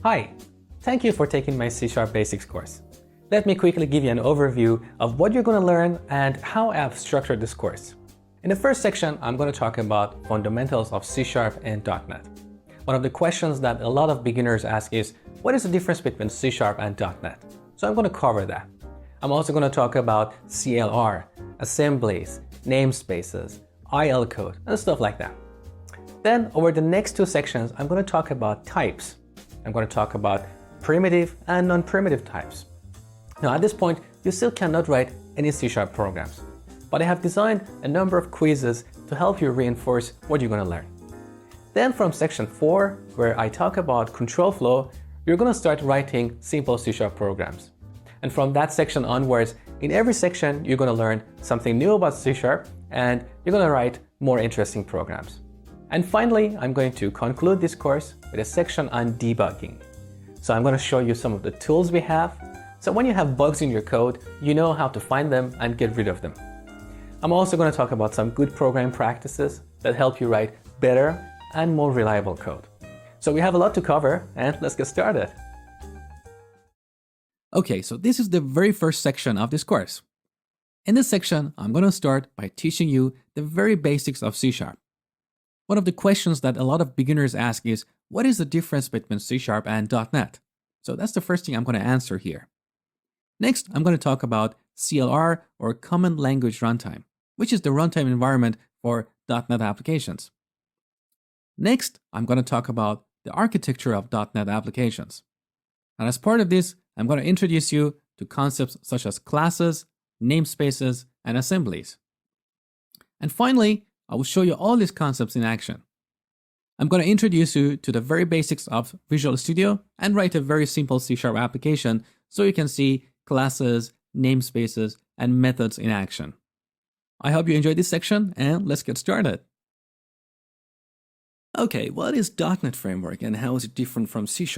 Hi, thank you for taking my C# Basics course. Let me quickly give you an overview of what you're going to learn and how I've structured this course. In the first section, I'm going to talk about fundamentals of C# and .NET. One of the questions that a lot of beginners ask is, what is the difference between C# and .NET? So I'm going to cover that. I'm also going to talk about CLR, assemblies, namespaces, IL code, and stuff like that. Then over the next two sections, I'm going to talk about types. I'm going to talk about primitive and non-primitive types. Now at this point, you still cannot write any C# programs, but I have designed a number of quizzes to help you reinforce what you're going to learn. Then from section 4, where I talk about control flow, you're going to start writing simple C# programs. And from that section onwards, in every section, you're going to learn something new about C# and you're going to write more interesting programs. And finally, I'm going to conclude this course with a section on debugging. So I'm going to show you some of the tools we have. So when you have bugs in your code, you know how to find them and get rid of them. I'm also going to talk about some good programming practices that help you write better and more reliable code. So we have a lot to cover, and let's get started. Okay, so this is the very first section of this course. In this section, I'm going to start by teaching you the very basics of C#. One of the questions that a lot of beginners ask is, what is the difference between C# and .NET? So that's the first thing I'm going to answer here. Next, I'm going to talk about CLR, or Common Language Runtime, which is the runtime environment for .NET applications. Next, I'm going to talk about the architecture of .NET applications. And as part of this, I'm going to introduce you to concepts such as classes, namespaces, and assemblies. And finally, I will show you all these concepts in action. I'm going to introduce you to the very basics of Visual Studio and write a very simple C# application so you can see classes, namespaces, and methods in action. I hope you enjoyed this section, and let's get started. Okay, what is .NET Framework and how is it different from C#?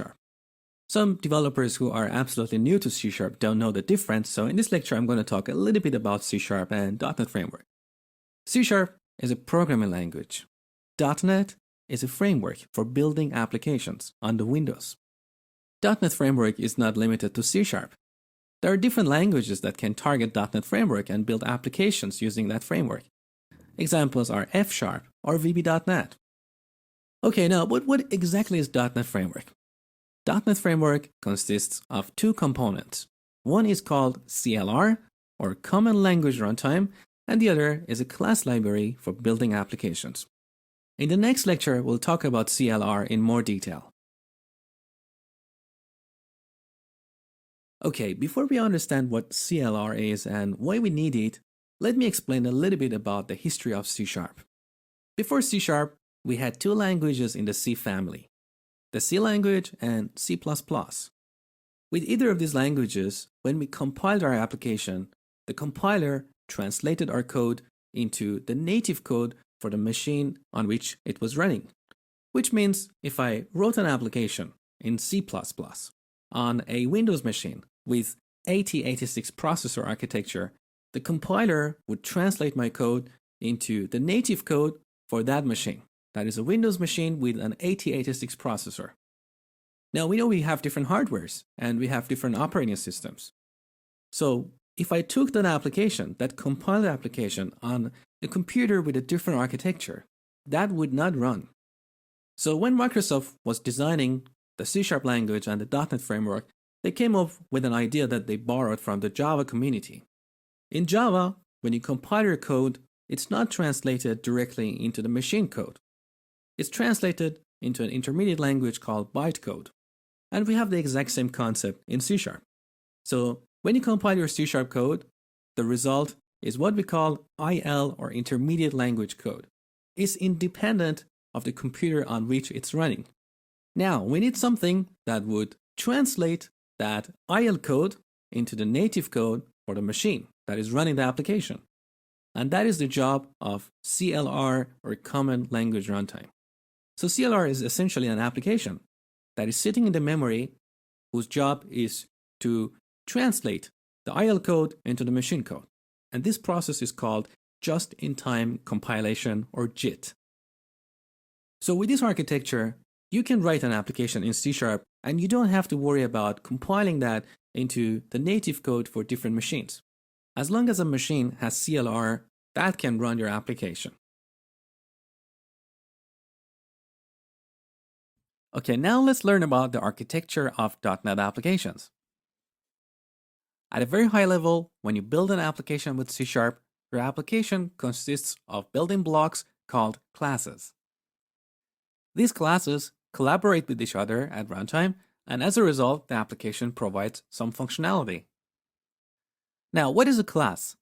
Some developers who are absolutely new to C# don't know the difference, so in this lecture I'm going to talk a little bit about C# and .NET Framework. C# is a programming language. .NET is a framework for building applications on the Windows. .NET Framework is not limited to C#. There are different languages that can target .NET Framework and build applications using that framework. Examples are F# or VB.NET. Okay, now what exactly is .NET Framework? .NET Framework consists of two components. One is called CLR, or Common Language Runtime, and the other is a class library for building applications. In the next lecture, we'll talk about CLR in more detail. Okay, before we understand what CLR is and why we need it, let me explain a little bit about the history of C#. Before C#, we had two languages in the C family, the C language and C++. With either of these languages, when we compiled our application, the compiler translated our code into the native code for the machine on which it was running. Which means if I wrote an application in C++ on a Windows machine with x86 processor architecture, the compiler would translate my code into the native code for that machine. That is a Windows machine with an x86 processor. Now we know we have different hardwares and we have different operating systems. So if I took that application, that compiled application on a computer with a different architecture, that would not run. So when Microsoft was designing the C# language and the .NET framework, they came up with an idea that they borrowed from the Java community. In Java, when you compile your code, it's not translated directly into the machine code. It's translated into an intermediate language called bytecode. And we have the exact same concept in C#. So when you compile your C# code, the result is what we call IL, or intermediate language code. It's independent of the computer on which it's running. Now, we need something that would translate that IL code into the native code for the machine that is running the application. And that is the job of CLR, or Common Language Runtime. So CLR is essentially an application that is sitting in the memory whose job is to translate the IL code into the machine code. And this process is called just-in-time compilation, or JIT. So with this architecture, You can write an application in C# and you don't have to worry about compiling that into the native code for different machines. As long as a machine has CLR, that can run your application. Okay, now let's learn about the architecture of .NET applications. At a very high level, when you build an application with C#, your application consists of building blocks called classes. These classes collaborate with each other at runtime, and as a result, the application provides some functionality. Now, what is a class?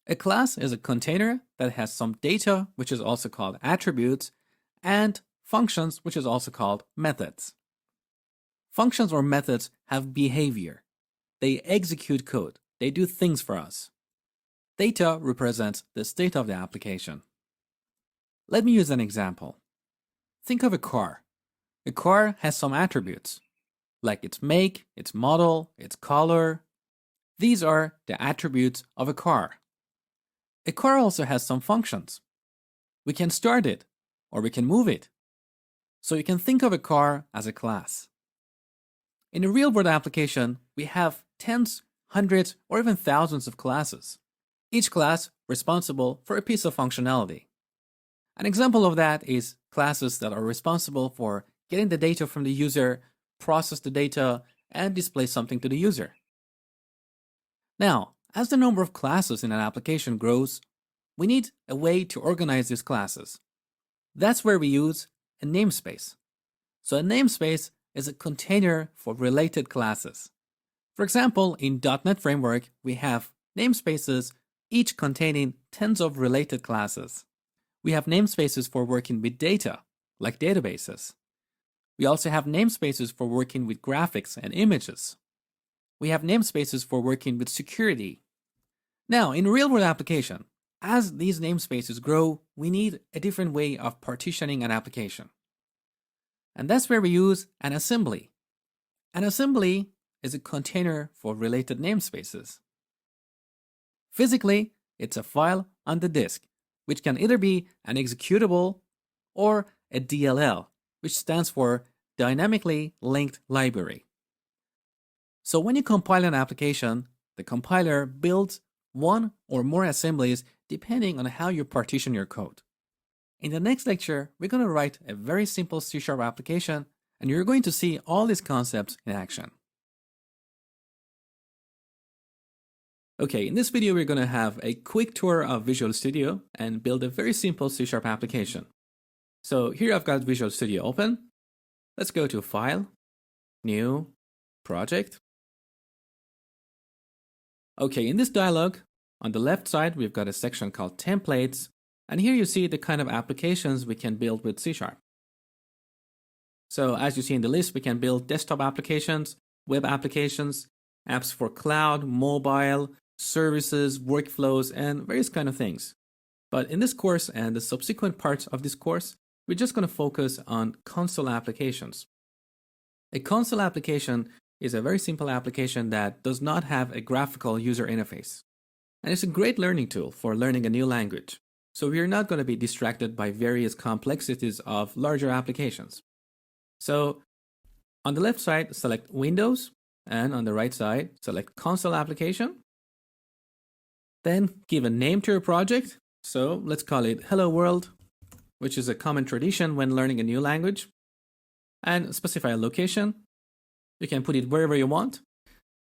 A class is a container that has some data, which is also called attributes, and functions, which is also called methods. Functions or methods have behavior. They execute code. They do things for us. Data represents the state of the application. Let me use an example. Think of a car. A car has some attributes, like its make, its model, its color. These are the attributes of a car. A car also has some functions. We can start it, or we can move it. So you can think of a car as a class. In a real-world application, we have tens, hundreds, or even thousands of classes, each class responsible for a piece of functionality. An example of that is classes that are responsible for getting the data from the user, process the data, and display something to the user. Now, as the number of classes in an application grows, we need a way to organize these classes. That's where we use a namespace. So a namespace is a container for related classes. For example, in .NET Framework, we have namespaces, each containing tens of related classes. We have namespaces for working with data, like databases. We also have namespaces for working with graphics and images. We have namespaces for working with security. Now, in a real-world application, as these namespaces grow, we need a different way of partitioning an application. And that's where we use an assembly. An assembly is a container for related namespaces. Physically, it's a file on the disk, which can either be an executable or a DLL, which stands for Dynamically Linked Library. So when you compile an application, the compiler builds one or more assemblies depending on how you partition your code. In the next lecture, we're going to write a very simple C# application, and you're going to see all these concepts in action. Okay, in this video, we're going to have a quick tour of Visual Studio and build a very simple C# application. So here I've got Visual Studio open. Let's go to File, New, Project. Okay, in this dialog, on the left side, we've got a section called Templates, and here you see the kind of applications we can build with C#. So as you see in the list, we can build desktop applications, web applications, apps for cloud, mobile, services, workflows, and various kind of things. But in this course and the subsequent parts of this course, we're just going to focus on console applications. A console application is a very simple application that does not have a graphical user interface. And it's a great learning tool for learning a new language. So we are not going to be distracted by various complexities of larger applications. So on the left side, select Windows, and on the right side, select Console Application. Then give a name to your project. So let's call it Hello World, which is a common tradition when learning a new language. And specify a location. You can put it wherever you want.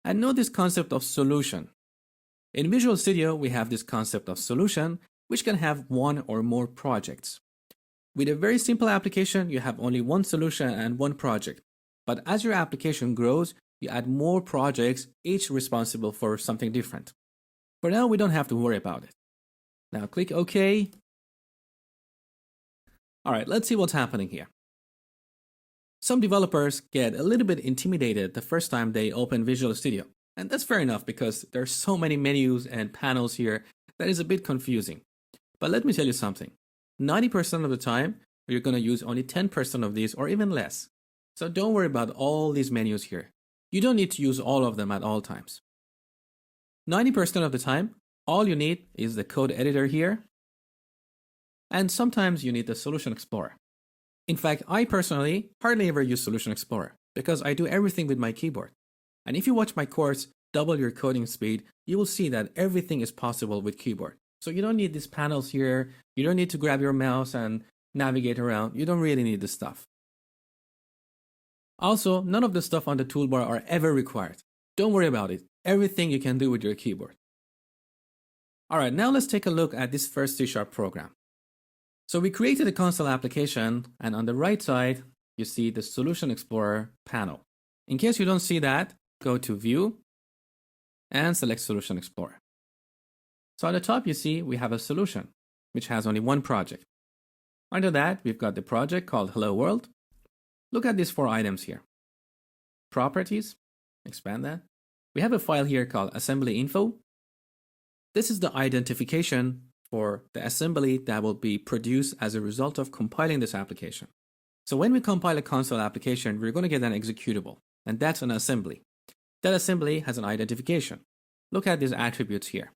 And know this concept of solution. In Visual Studio, we have this concept of solution, which can have one or more projects. With a very simple application, you have only one solution and one project. But as your application grows, you add more projects, each responsible for something different. For now, we don't have to worry about it. Now click OK. All right, let's see what's happening here. Some developers get a little bit intimidated the first time they open Visual Studio. And that's fair enough because there's so many menus and panels here that is a bit confusing. But let me tell you something. 90% of the time, you're going to use only 10% of these or even less. So don't worry about all these menus here. You don't need to use all of them at all times. 90% of the time, all you need is the code editor here. And sometimes you need the Solution Explorer. In fact, I personally hardly ever use Solution Explorer because I do everything with my keyboard. And if you watch my course, Double Your Coding Speed, you will see that everything is possible with keyboard. So you don't need these panels here. You don't need to grab your mouse and navigate around. You don't really need this stuff. Also, none of the stuff on the toolbar are ever required. Don't worry about it. Everything you can do with your keyboard. All right, now let's take a look at this first C# program. So we created a console application, and on the right side, you see the Solution Explorer panel. In case you don't see that, go to View and select Solution Explorer. So at the top, you see we have a solution, which has only one project. Under that, we've got the project called Hello World. Look at these 4 items here. Properties, expand that. We have a file here called assembly info. This is the identification for the assembly that will be produced as a result of compiling this application. So when we compile a console application, we're going to get an executable, and that's an assembly. That assembly has an identification. Look at these attributes here,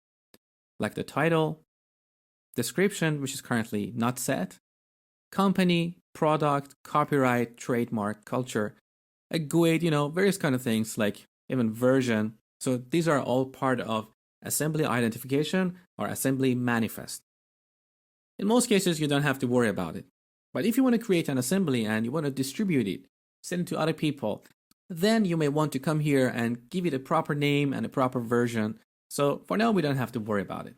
like the title, description, which is currently not set, company, product, copyright, trademark, culture, a GUID, various kind of things like even version. So these are all part of assembly identification or assembly manifest. In most cases, you don't have to worry about it. But if you want to create an assembly and you want to distribute it, send it to other people, then you may want to come here and give it a proper name and a proper version. So for now, we don't have to worry about it.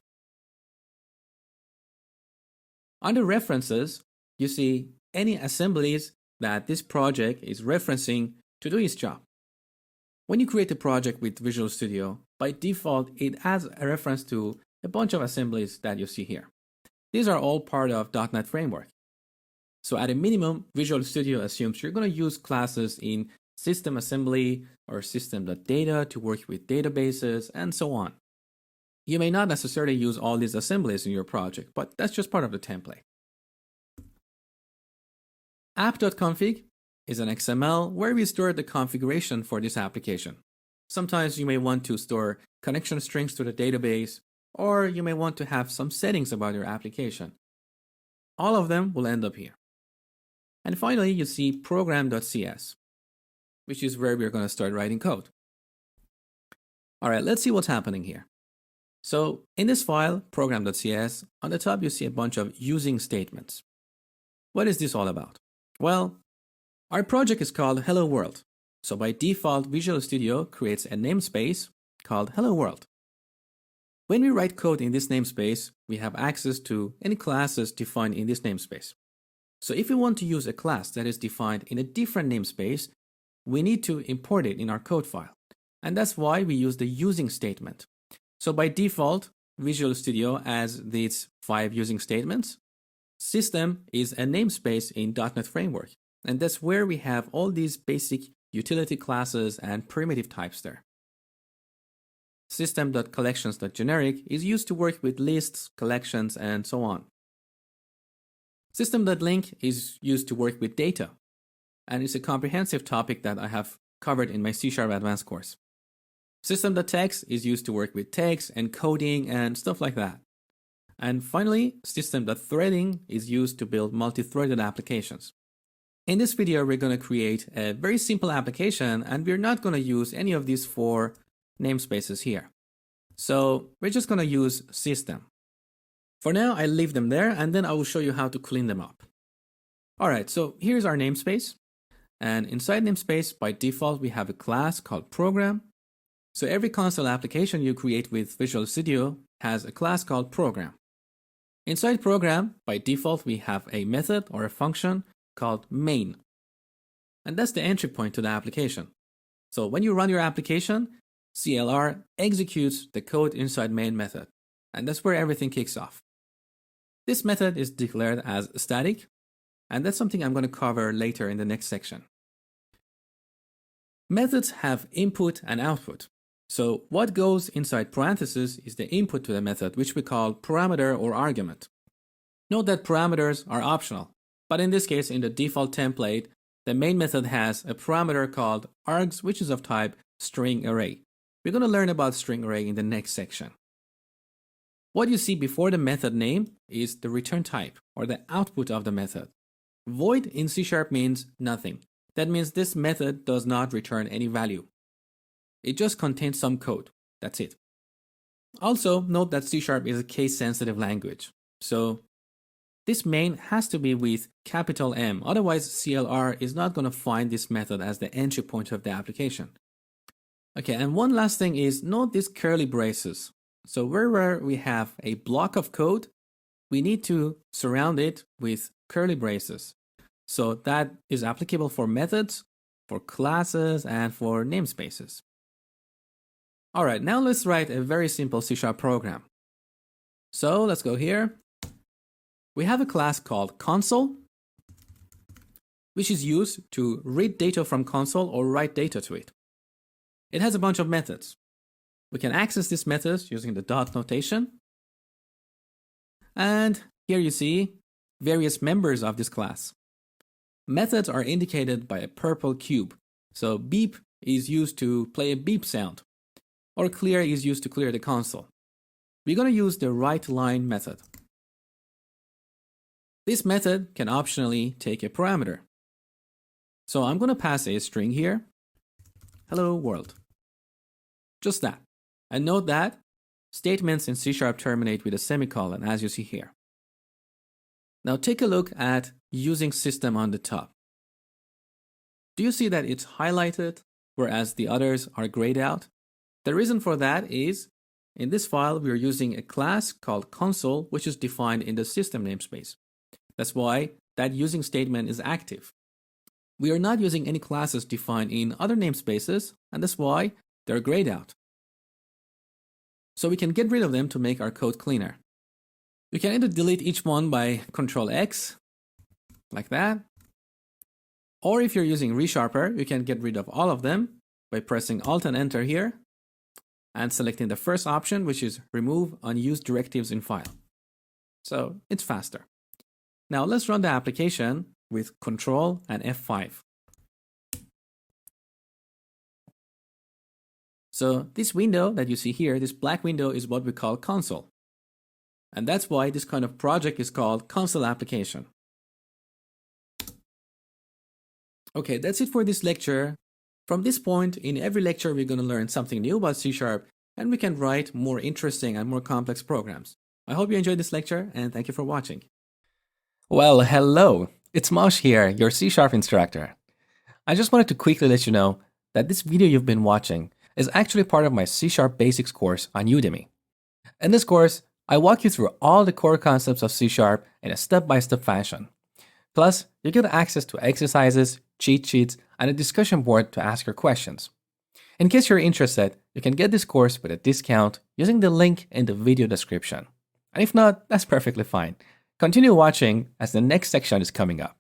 Under references, you see any assemblies that this project is referencing to do its job. When you create a project with Visual Studio, by default, it adds a reference to a bunch of assemblies that you see here. These are all part of .NET Framework. So at a minimum, Visual Studio assumes you're going to use classes in system assembly or system.data to work with databases and so on. You may not necessarily use all these assemblies in your project, but that's just part of the template. App.config is an XML where we store the configuration for this application. Sometimes you may want to store connection strings to the database, or you may want to have some settings about your application. All of them will end up here. And finally, you see program.cs, which is where we're going to start writing code. All right, let's see what's happening here. So in this file, program.cs, on the top, you see a bunch of using statements. What is this all about? Well, our project is called Hello World. So by default, Visual Studio creates a namespace called Hello World. When we write code in this namespace, we have access to any classes defined in this namespace. So if we want to use a class that is defined in a different namespace, we need to import it in our code file. And that's why we use the using statement. So by default, Visual Studio adds these 5 using statements. System is a namespace in .NET Framework. And that's where we have all these basic utility classes and primitive types there. System.collections.generic is used to work with lists, collections, and so on. System.link is used to work with data, and it's a comprehensive topic that I have covered in my C# Advanced course. System.text is used to work with text, encoding, and stuff like that. And finally, system.threading is used to build multi-threaded applications. In this video, we're going to create a very simple application, and we're not going to use any of these 4 namespaces here. So we're just going to use system. For now, I leave them there, and then I will show you how to clean them up. All right, so here's our namespace. And inside namespace, by default, we have a class called program. So every console application you create with Visual Studio has a class called program. Inside program, by default, we have a method or a function called main. And that's the entry point to the application. So when you run your application, CLR executes the code inside main method. And that's where everything kicks off. This method is declared as static, and that's something I'm going to cover later in the next section. Methods have input and output. So what goes inside parentheses is the input to the method, which we call parameter or argument. Note that parameters are optional, but in this case, in the default template, the main method has a parameter called args, which is of type string array. We're going to learn about string array in the next section. What you see before the method name is the return type or the output of the method. Void in C# means nothing. That means this method does not return any value. It just contains some code. That's it. Also, note that C# is a case-sensitive language. So this main has to be with capital M. Otherwise, CLR is not going to find this method as the entry point of the application. Okay, and one last thing is note these curly braces. So wherever we have a block of code, we need to surround it with curly braces. So that is applicable for methods, for classes, and for namespaces. All right, now let's write a very simple C# program. So let's go here. We have a class called console, which is used to read data from console or write data to it. It has a bunch of methods. We can access these methods using the dot notation. And here you see various members of this class. Methods are indicated by a purple cube. So beep is used to play a beep sound, or clear is used to clear the console. We're going to use the writeLine method. This method can optionally take a parameter. So I'm going to pass a string here. Hello world. Just that. And note that statements in C# terminate with a semicolon, as you see here. Now take a look at using system on the top. Do you see that it's highlighted, whereas the others are grayed out? The reason for that is, in this file, we are using a class called console, which is defined in the system namespace. That's why that using statement is active. We are not using any classes defined in other namespaces, and that's why they're grayed out. So we can get rid of them to make our code cleaner. We can either delete each one by Ctrl X, like that. Or if you're using ReSharper, you can get rid of all of them by pressing Alt and Enter here and selecting the first option, which is remove unused directives in file. So it's faster. Now let's run the application with Ctrl and F5. So this window that you see here, this black window, is what we call console. And that's why this kind of project is called console application. Okay, that's it for this lecture. From this point, in every lecture, we're going to learn something new about C#, and we can write more interesting and more complex programs. I hope you enjoyed this lecture, and thank you for watching. Well, hello. It's Mosh here, your C# instructor. I just wanted to quickly let you know that this video you've been watching is actually part of my C# Basics course on Udemy. In this course, I walk you through all the core concepts of C# in a step-by-step fashion. Plus, you get access to exercises, cheat sheets, and a discussion board to ask your questions. In case you're interested, you can get this course with a discount using the link in the video description. And if not, that's perfectly fine. Continue watching as the next section is coming up.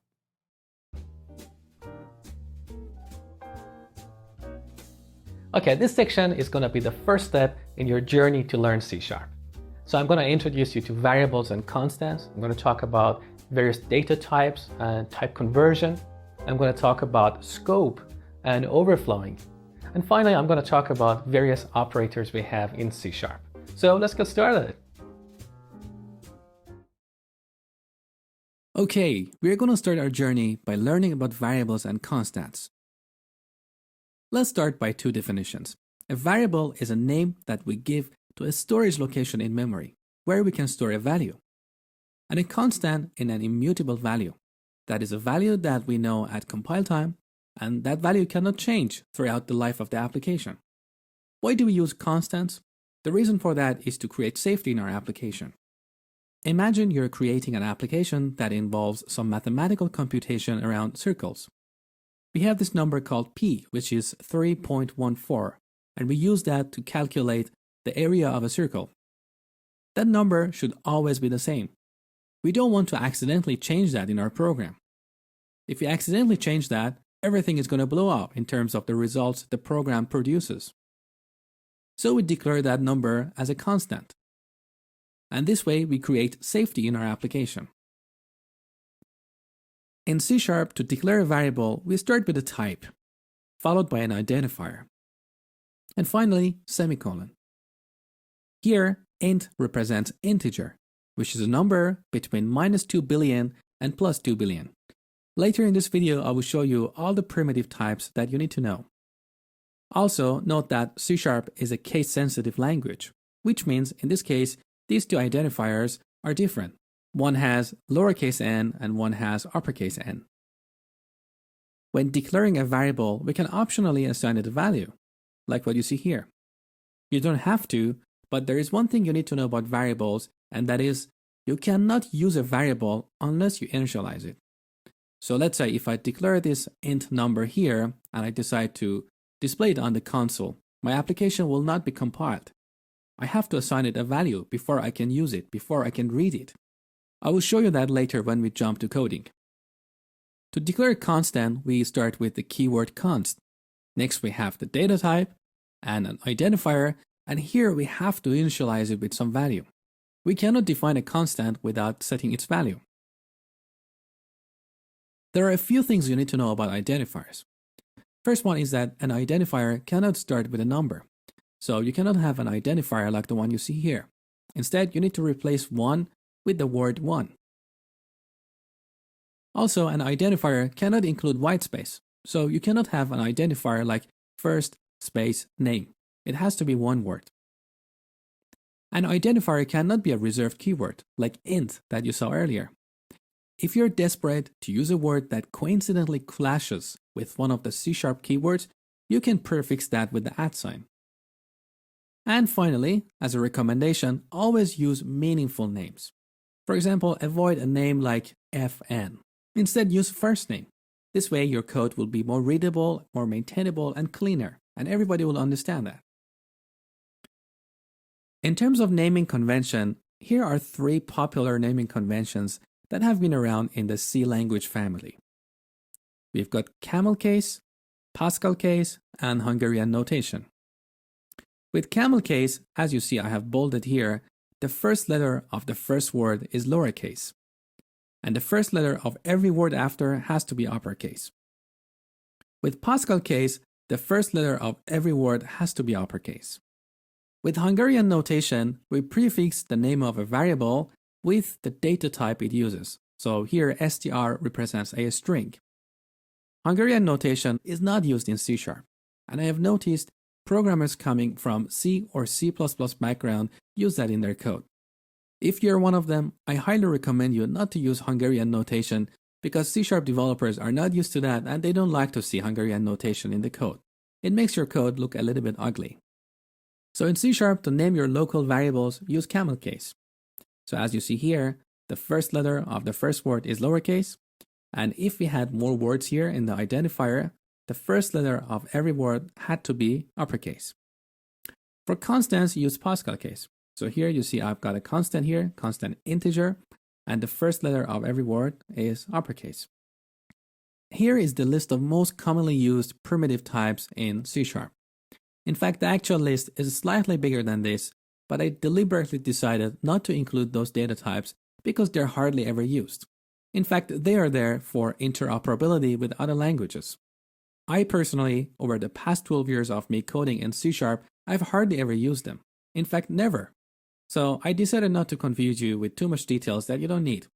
Okay, this section is going to be the first step in your journey to learn C#. So I'm going to introduce you to variables and constants. I'm going to talk about various data types and type conversion. I'm going to talk about scope and overflowing. And finally, I'm going to talk about various operators we have in C#. So let's get started. Okay, we're going to start our journey by learning about variables and constants. Let's start by two definitions. A variable is a name that we give to a storage location in memory, where we can store a value. And a constant is an immutable value. That is a value that we know at compile time, and that value cannot change throughout the life of the application. Why do we use constants? The reason for that is to create safety in our application. Imagine you're creating an application that involves some mathematical computation around circles. We have this number called p, which is 3.14, and we use that to calculate the area of a circle. That number should always be the same. We don't want to accidentally change that in our program. If we accidentally change that, everything is going to blow up in terms of the results the program produces. So we declare that number as a constant. And this way we create safety in our application. In C#, to declare a variable, we start with a type, followed by an identifier, and finally, semicolon. Here, int represents integer, which is a number between -2 billion and +2 billion. Later in this video, I will show you all the primitive types that you need to know. Also, note that C# is a case-sensitive language, which means in this case, these two identifiers are different. One has lowercase n and one has uppercase n. When declaring a variable, we can optionally assign it a value, like what you see here. You don't have to, but there is one thing you need to know about variables, and that is you cannot use a variable unless you initialize it. So let's say if I declare this int number here and I decide to display it on the console, my application will not be compiled. I have to assign it a value before I can use it, before I can read it. I will show you that later when we jump to coding. To declare a constant, we start with the keyword const. Next we have the data type and an identifier, and here we have to initialize it with some value. We cannot define a constant without setting its value. There are a few things you need to know about identifiers. First one is that an identifier cannot start with a number. So you cannot have an identifier like the one you see here. Instead, you need to replace 1 with the word 1. Also, an identifier cannot include whitespace. So you cannot have an identifier like first space name. It has to be one word. An identifier cannot be a reserved keyword like int that you saw earlier. If you're desperate to use a word that coincidentally clashes with one of the C# keywords, you can prefix that with the @ sign. And finally, as a recommendation, always use meaningful names. For example, avoid a name like FN. Instead, use first name. This way, your code will be more readable, more maintainable, and cleaner, and everybody will understand that. In terms of naming convention, here are 3 popular naming conventions that have been around in the C language family. We've got camel case, Pascal case, and Hungarian notation. With camel case, as you see I have bolded here, the first letter of the first word is lowercase, and the first letter of every word after has to be uppercase. With Pascal case, the first letter of every word has to be uppercase. With Hungarian notation, we prefix the name of a variable with the data type it uses. So here str represents a string. Hungarian notation is not used in C#, and I have noticed programmers coming from C or C++ background use that in their code. If you're one of them, I highly recommend you not to use Hungarian notation because C# developers are not used to that and they don't like to see Hungarian notation in the code. It makes your code look a little bit ugly. So in C#, to name your local variables, use camel case. So as you see here, the first letter of the first word is lowercase, and if we had more words here in the identifier, the first letter of every word had to be uppercase. For constants, use Pascal case. So here you see I've got a constant here, constant integer, and the first letter of every word is uppercase. Here is the list of most commonly used primitive types in C#. In fact, the actual list is slightly bigger than this, but I deliberately decided not to include those data types because they're hardly ever used. In fact, they are there for interoperability with other languages. I personally, over the past 12 years of me coding in C#, I've hardly ever used them. In fact, never. So I decided not to confuse you with too much details that you don't need.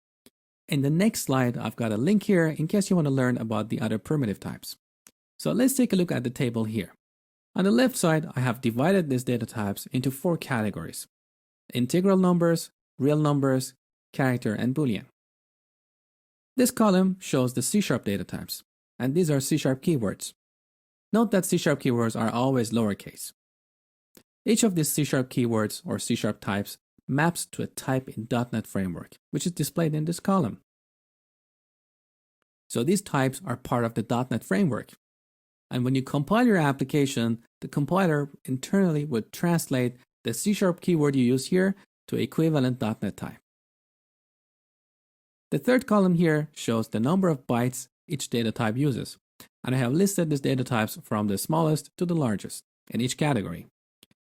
In the next slide, I've got a link here in case you want to learn about the other primitive types. So let's take a look at the table here. On the left side, I have divided these data types into 4 categories: integral numbers, real numbers, character, and Boolean. This column shows the C# data types, and these are C# keywords. Note that C# keywords are always lowercase. Each of these C# keywords or C# types maps to a type in .NET Framework, which is displayed in this column. So these types are part of the .NET Framework. And when you compile your application, the compiler internally would translate the C# keyword you use here to equivalent .NET type. The third column here shows the number of bytes each data type uses, and I have listed these data types from the smallest to the largest in each category.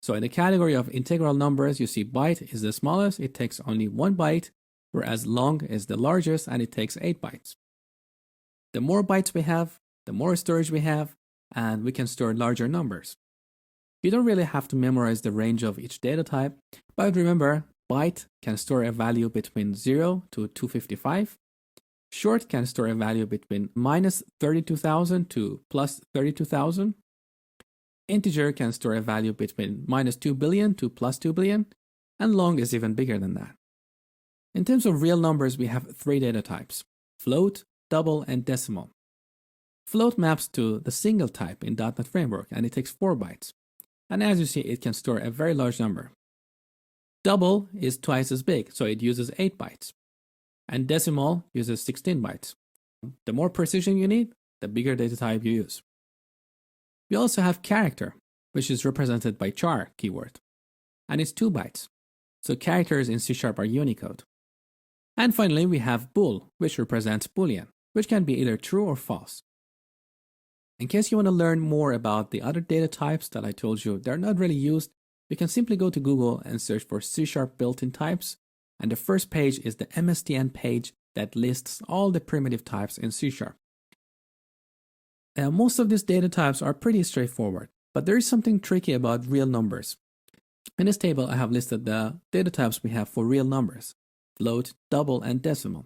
So in the category of integral numbers, you see byte is the smallest, it takes only 1 byte, whereas long is the largest and it takes 8 bytes. The more bytes we have, the more storage we have, and we can store larger numbers. You don't really have to memorize the range of each data type, but remember, byte can store a value between 0 to 255, Short can store a value between minus 32,000 to plus 32,000. Integer can store a value between minus 2 billion to plus 2 billion, and long is even bigger than that. In terms of real numbers, we have three data types: float, double, and decimal. Float maps to the single type in .NET Framework, and it takes 4 bytes. And as you see, it can store a very large number. Double is twice as big, so it uses 8 bytes. And decimal uses 16 bytes. The more precision you need, the bigger data type you use. We also have character, which is represented by char keyword, and it's 2 bytes. So characters in C# are Unicode. And finally, we have bool, which represents Boolean, which can be either true or false. In case you want to learn more about the other data types that I told you they're not really used, you can simply go to Google and search for C# built-in types, and the first page is the MSTN page that lists all the primitive types in C#. Now, most of these data types are pretty straightforward, but there is something tricky about real numbers. In this table, I have listed the data types we have for real numbers: float, double, and decimal.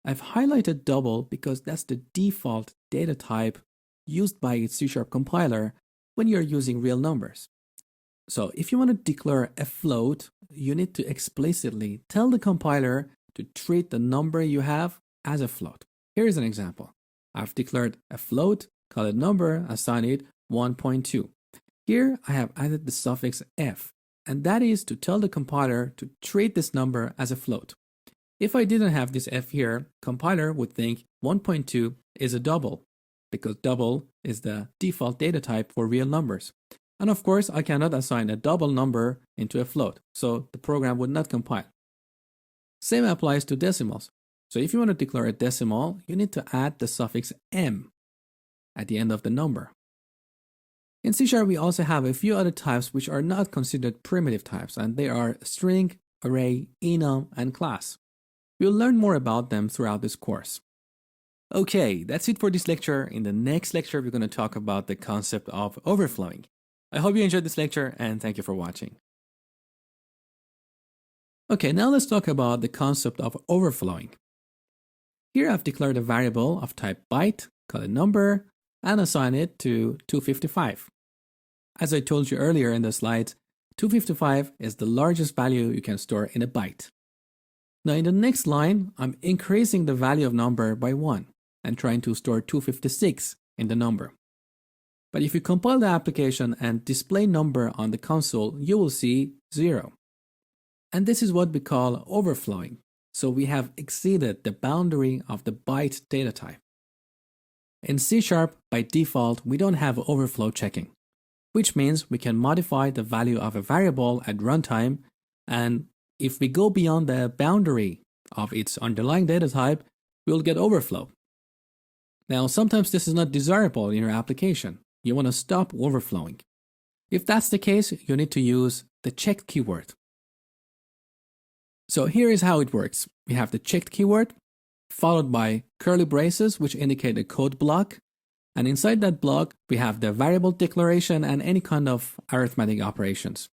I've highlighted double because that's the default data type used by its C# compiler when you're using real numbers. So if you want to declare a float, you need to explicitly tell the compiler to treat the number you have as a float. Here is an example. I've declared a float, call it number, assign it 1.2. Here I have added the suffix f, and that is to tell the compiler to treat this number as a float. If I didn't have this f here, compiler would think 1.2 is a double, because double is the default data type for real numbers. And of course, I cannot assign a double number into a float, so the program would not compile. Same applies to decimals. So if you want to declare a decimal, you need to add the suffix m at the end of the number. In C# we also have a few other types which are not considered primitive types, and they are string, array, enum, and class. We'll learn more about them throughout this course. Okay, that's it for this lecture. In the next lecture, we're going to talk about the concept of overflowing. I hope you enjoyed this lecture, and thank you for watching. Okay, now let's talk about the concept of overflowing. Here I've declared a variable of type byte, call it number, and assign it to 255. As I told you earlier in the slides, 255 is the largest value you can store in a byte. Now in the next line, I'm increasing the value of number by 1 and trying to store 256 in the number. But if you compile the application and display number on the console, you will see 0. And this is what we call overflowing. So we have exceeded the boundary of the byte data type. In C#, by default, we don't have overflow checking, which means we can modify the value of a variable at runtime, and if we go beyond the boundary of its underlying data type, we'll get overflow. Now, sometimes this is not desirable in your application. You want to stop overflowing. If that's the case, you need to use the checked keyword. So here is how it works. We have the checked keyword, followed by curly braces, which indicate a code block. And inside that block, we have the variable declaration and any kind of arithmetic operations.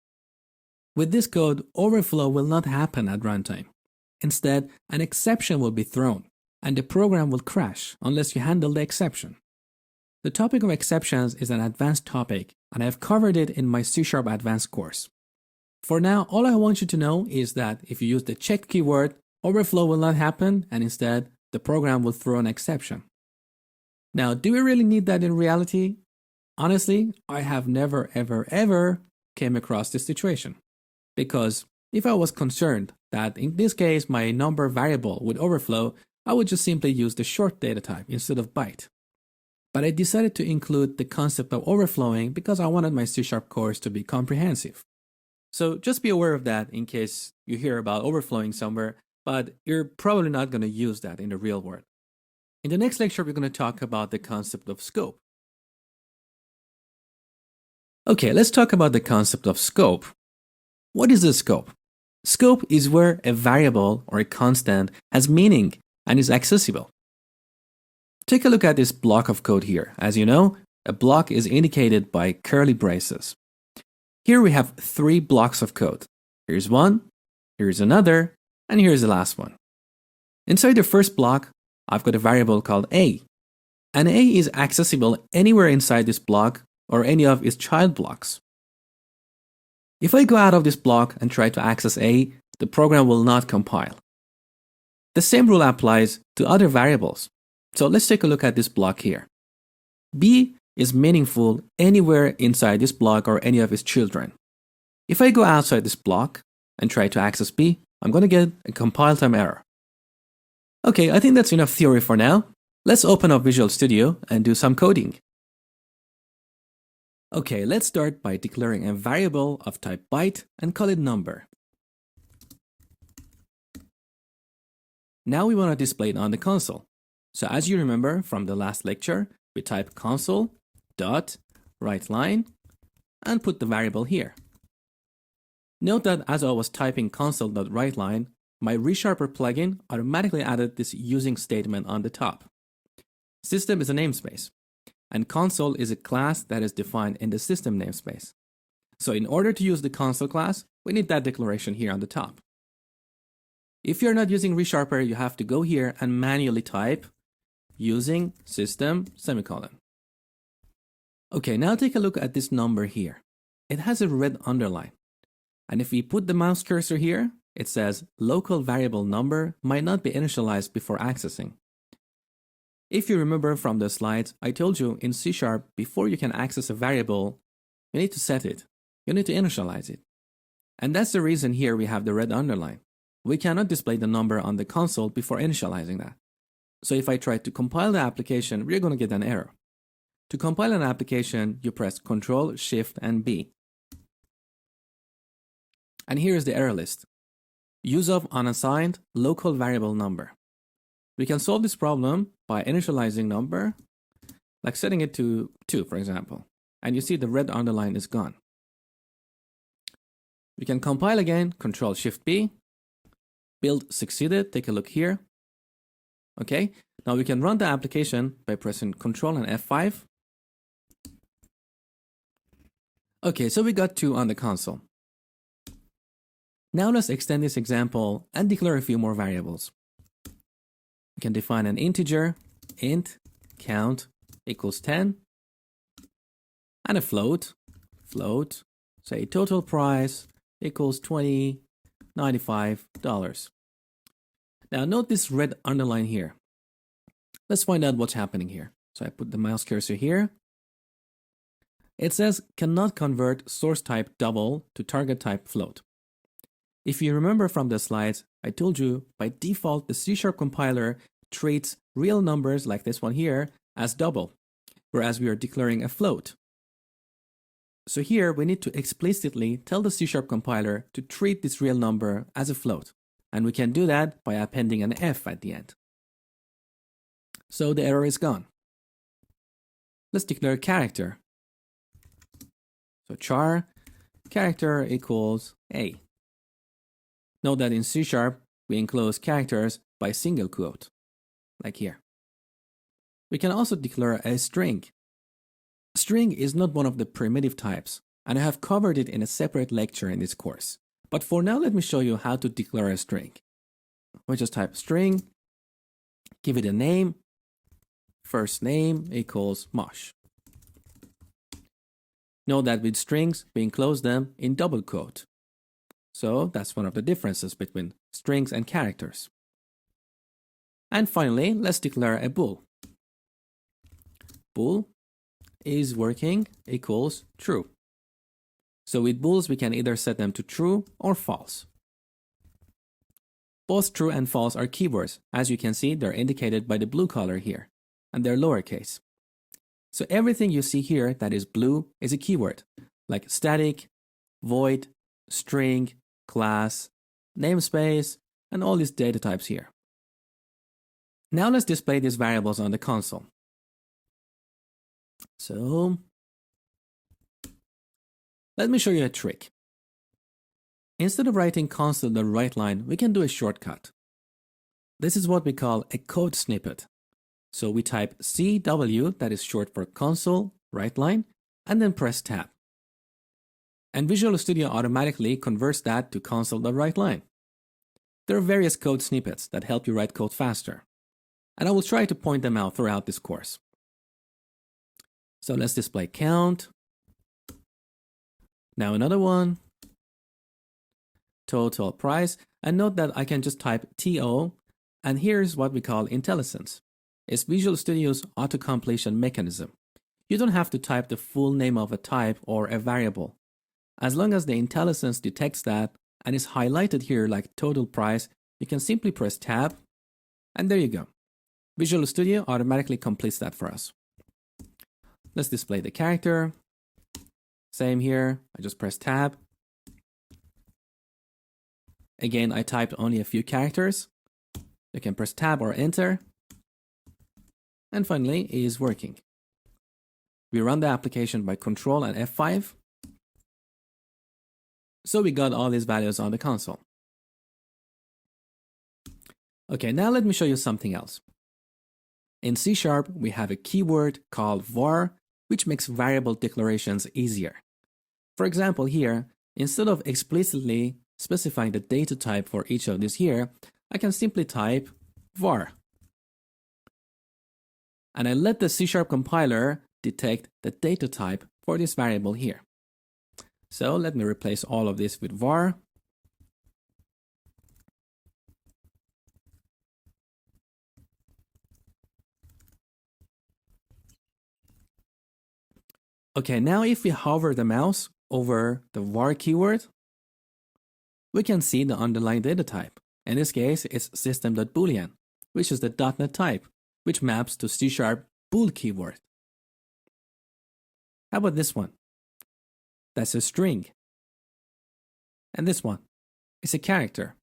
With this code, overflow will not happen at runtime. Instead, an exception will be thrown, and the program will crash unless you handle the exception. The topic of exceptions is an advanced topic, and I have covered it in my C# Advanced course. For now, all I want you to know is that if you use the checked keyword, overflow will not happen, and instead, the program will throw an exception. Now, do we really need that in reality? Honestly, I have never, ever came across this situation. Because if I was concerned that in this case my number variable would overflow, I would just simply use the short data type instead of byte. But I decided to include the concept of overflowing because I wanted my C# course to be comprehensive. So just be aware of that in case you hear about overflowing somewhere, but you're probably not going to use that in the real world. In the next lecture, we're going to talk about the concept of scope. Okay, let's talk about the concept of scope. What is a scope? Scope is where a variable or a constant has meaning and is accessible. Take a look at this block of code here. As you know, a block is indicated by curly braces. Here we have 3 blocks of code. Here's one, here's another, and here's the last one. Inside the first block, I've got a variable called a. And a is accessible anywhere inside this block or any of its child blocks. If I go out of this block and try to access a, the program will not compile. The same rule applies to other variables. So let's take a look at this block here. B is meaningful anywhere inside this block or any of its children. If I go outside this block and try to access B, I'm going to get a compile time error. Okay, I think that's enough theory for now. Let's open up Visual Studio and do some coding. Okay, let's start by declaring a variable of type byte and call it number. Now we want to display it on the console. So as you remember from the last lecture, we type console.writeLine and put the variable here. Note that as I was typing console.writeLine, my ReSharper plugin automatically added this using statement on the top. System is a namespace, and console is a class that is defined in the system namespace. So in order to use the console class, we need that declaration here on the top. If you're not using ReSharper, you have to go here and manually type using system semicolon. Okay, now take a look at this number here. It has a red underline. And if we put the mouse cursor here, it says local variable number might not be initialized before accessing. If you remember from the slides, I told you in C#, before you can access a variable, you need to set it. You need to initialize it. And that's the reason here we have the red underline. We cannot display the number on the console before initializing that. So if I try to compile the application, we're going to get an error. To compile an application, you press Ctrl, Shift, and B. And here is the error list. Use of unassigned local variable number. We can solve this problem by initializing number, like setting it to 2, for example. And you see the red underline is gone. We can compile again, Ctrl, Shift, B. Build succeeded, take a look here. Okay, now we can run the application by pressing Ctrl and F5. Okay, so we got 2 on the console. Now let's extend this example and declare a few more variables. We can define an integer, int count equals 10, and a float, say total price equals $20.95. Now note this red underline here. Let's find out what's happening here. So I put the mouse cursor here. It says cannot convert source type double to target type float. If you remember from the slides, I told you by default the C# compiler treats real numbers like this one here as double, whereas we are declaring a float. So here we need to explicitly tell the C# compiler to treat this real number as a float. And we can do that by appending an F at the end. So the error is gone. Let's declare character. So char character equals A. Note that in C# we enclose characters by single quote, like here. We can also declare a string. String is not one of the primitive types, and I have covered it in a separate lecture in this course. But for now, let me show you how to declare a string. We just type string, give it a name, first name equals Mosh. Note that with strings, we enclose them in double quote. So that's one of the differences between strings and characters. And finally, let's declare a bool. Bool is working equals true. So with bools, we can either set them to true or false. Both true and false are keywords. As you can see, they're indicated by the blue color here, and they're lowercase. So everything you see here that is blue is a keyword, like static, void, string, class, namespace, and all these data types here. Now let's display these variables on the console. So let me show you a trick. Instead of writing console.writeLine, we can do a shortcut. This is what we call a code snippet. So we type CW, that is short for console, writeLine, and then press tab. And Visual Studio automatically converts that to console.writeLine. There are various code snippets that help you write code faster. And I will try to point them out throughout this course. So let's display count. Now another one. Total price. And note that I can just type TO. And here's what we call IntelliSense. It's Visual Studio's auto-completion mechanism. You don't have to type the full name of a type or a variable. As long as the IntelliSense detects that and is highlighted here like total price, you can simply press tab, and there you go. Visual Studio automatically completes that for us. Let's display the character. Same here, I just press tab. Again, I typed only a few characters. You can press tab or enter. And finally, it is working. We run the application by Control and F5. So we got all these values on the console. Okay, now let me show you something else. In C#, we have a keyword called var, which makes variable declarations easier. For example, here, instead of explicitly specifying the data type for each of these here, I can simply type var. And I let the C# compiler detect the data type for this variable here. So let me replace all of this with var. Okay, now if we hover the mouse over the var keyword, we can see the underlying data type. In this case, it's system.boolean, which is the .NET type, which maps to C# bool keyword. How about this one? That's a string. And this one is a character.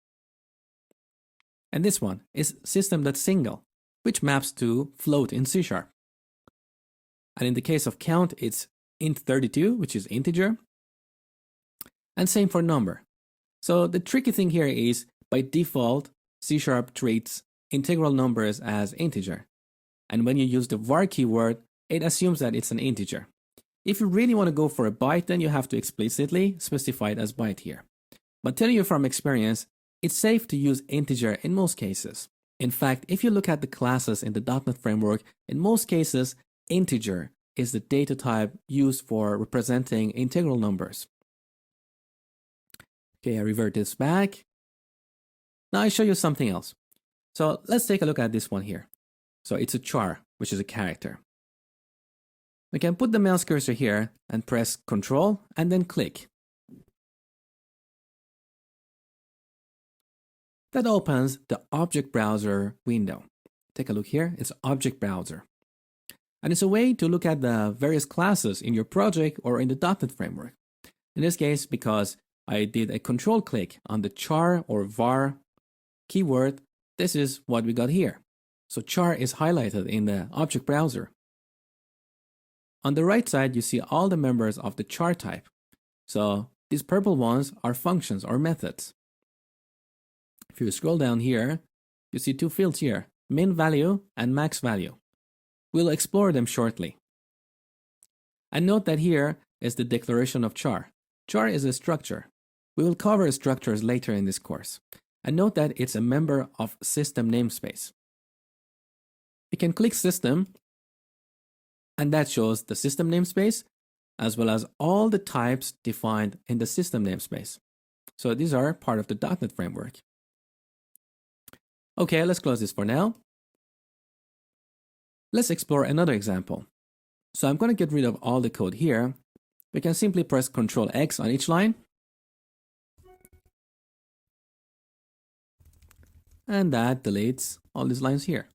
And this one is system.single, which maps to float in C#. And in the case of count, it's int32, which is integer. And same for number. So the tricky thing here is, by default, C# treats integral numbers as integer. And when you use the var keyword, it assumes that it's an integer. If you really want to go for a byte, then you have to explicitly specify it as byte here. But telling you from experience, it's safe to use integer in most cases. In fact, if you look at the classes in the .NET framework, in most cases, integer is the data type used for representing integral numbers. Okay, I revert this back. Now I show you something else. So let's take a look at this one here. So it's a char, which is a character. We can put the mouse cursor here and press Control and then click. That opens the Object Browser window. Take a look here, it's Object Browser. And it's a way to look at the various classes in your project or in the .NET framework. In this case, because I did a control click on the char or var keyword, this is what we got here. So char is highlighted in the Object Browser. On the right side, you see all the members of the char type. So these purple ones are functions or methods. If you scroll down here, you see two fields here, min value and max value. We'll explore them shortly. And note that here is the declaration of char. Char is a structure. We will cover structures later in this course. And note that it's a member of system namespace. You can click system, and that shows the system namespace as well as all the types defined in the system namespace. So these are part of the .NET framework. Okay, let's close this for now. Let's explore another example. So I'm going to get rid of all the code here. We can simply press Ctrl X on each line. And that deletes all these lines here.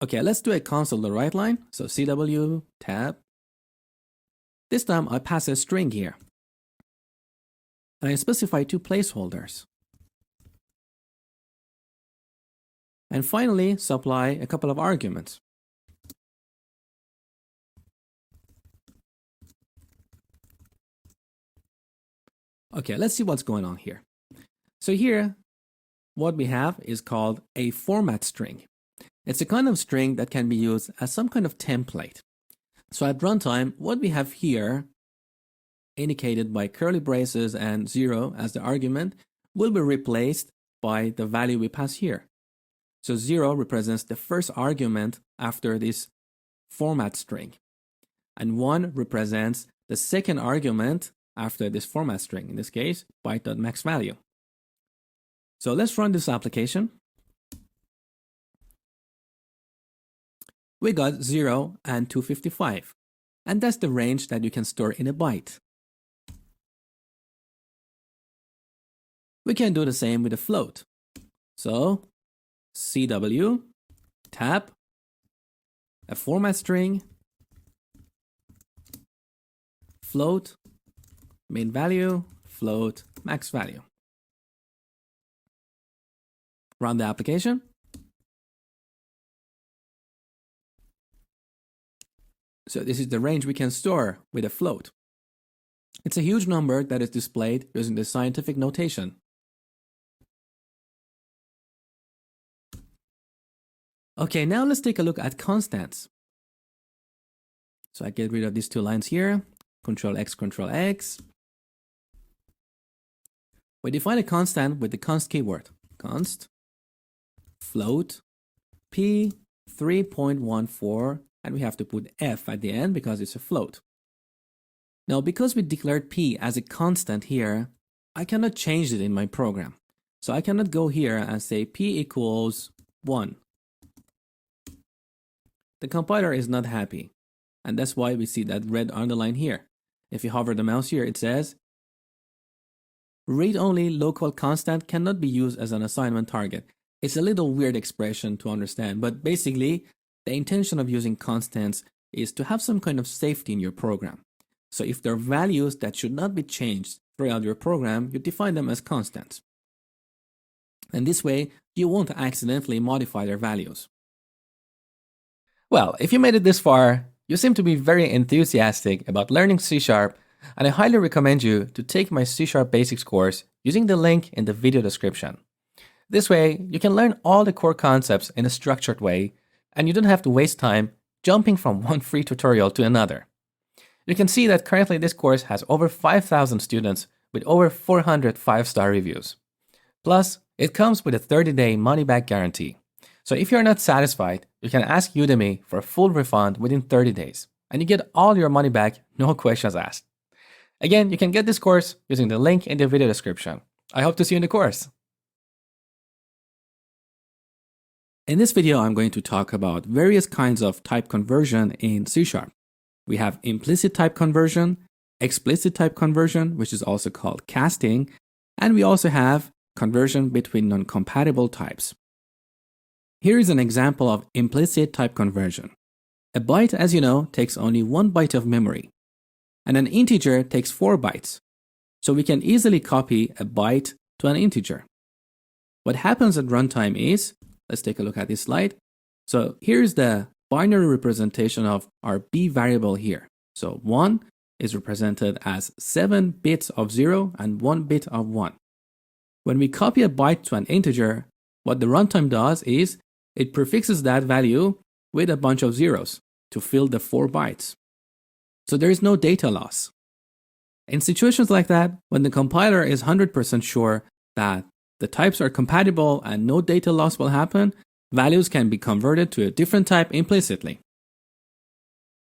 Okay, let's do a console write line. So CW, tab. This time I pass a string here. And I specify two placeholders. And finally, supply a couple of arguments. Okay, let's see what's going on here. So here, what we have is called a format string. It's a kind of string that can be used as some kind of template. So at runtime, what we have here, indicated by curly braces and 0 as the argument, will be replaced by the value we pass here. So 0 represents the first argument after this format string. And 1 represents the second argument after this format string, in this case, byte.maxValue. So let's run this application. We got 0 and 255. And that's the range that you can store in a byte. We can do the same with a float. So CW, tab, a format string, float, main value, float, max value. Run the application. So this is the range we can store with a float. It's a huge number that is displayed using the scientific notation. Okay, now let's take a look at constants. So I get rid of these two lines here. Control X, Control X. We define a constant with the const keyword. Const float p 3.14, and we have to put f at the end because it's a float. Now, because we declared p as a constant here, I cannot change it in my program. So I cannot go here and say p equals 1. The compiler is not happy, and that's why we see that red underline here. If you hover the mouse here, it says, read-only local constant cannot be used as an assignment target. It's a little weird expression to understand, but basically, the intention of using constants is to have some kind of safety in your program. So if there are values that should not be changed throughout your program, you define them as constants. And this way, you won't accidentally modify their values. Well, if you made it this far, you seem to be very enthusiastic about learning C#, and I highly recommend you to take my C# Basics course using the link in the video description. This way, you can learn all the core concepts in a structured way, and you don't have to waste time jumping from one free tutorial to another. You can see that currently this course has over 5,000 students with over 400 5-star reviews. Plus, it comes with a 30-day money-back guarantee. So if you're not satisfied, you can ask Udemy for a full refund within 30 days, and you get all your money back, no questions asked. Again, you can get this course using the link in the video description. I hope to see you in the course. In this video, I'm going to talk about various kinds of type conversion in C#. We have implicit type conversion, explicit type conversion, which is also called casting, and we also have conversion between non-compatible types. Here is an example of implicit type conversion. A byte, as you know, takes only 1 byte of memory, and an integer takes 4 bytes. So we can easily copy a byte to an integer. What happens at runtime is, let's take a look at this slide. So here's the binary representation of our b variable here. So 1 is represented as 7 bits of 0 and 1 bit of 1. When we copy a byte to an integer, what the runtime does is it prefixes that value with a bunch of zeros to fill the 4 bytes. So there is no data loss. In situations like that, when the compiler is 100% sure that the types are compatible and no data loss will happen, values can be converted to a different type implicitly.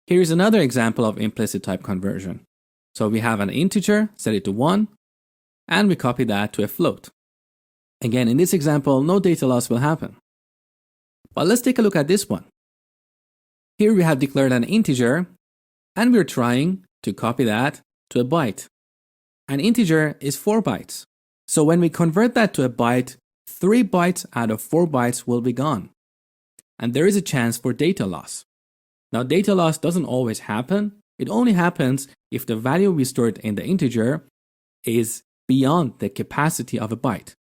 Here is another example of implicit type conversion. So we have an integer, set it to 1, and we copy that to a float. Again, in this example, no data loss will happen. But let's take a look at this one. Here we have declared an integer, and we're trying to copy that to a byte. An integer is 4 bytes. So when we convert that to a byte, 3 bytes out of 4 bytes will be gone. And there is a chance for data loss. Now, data loss doesn't always happen. It only happens if the value we stored in the integer is beyond the capacity of a byte.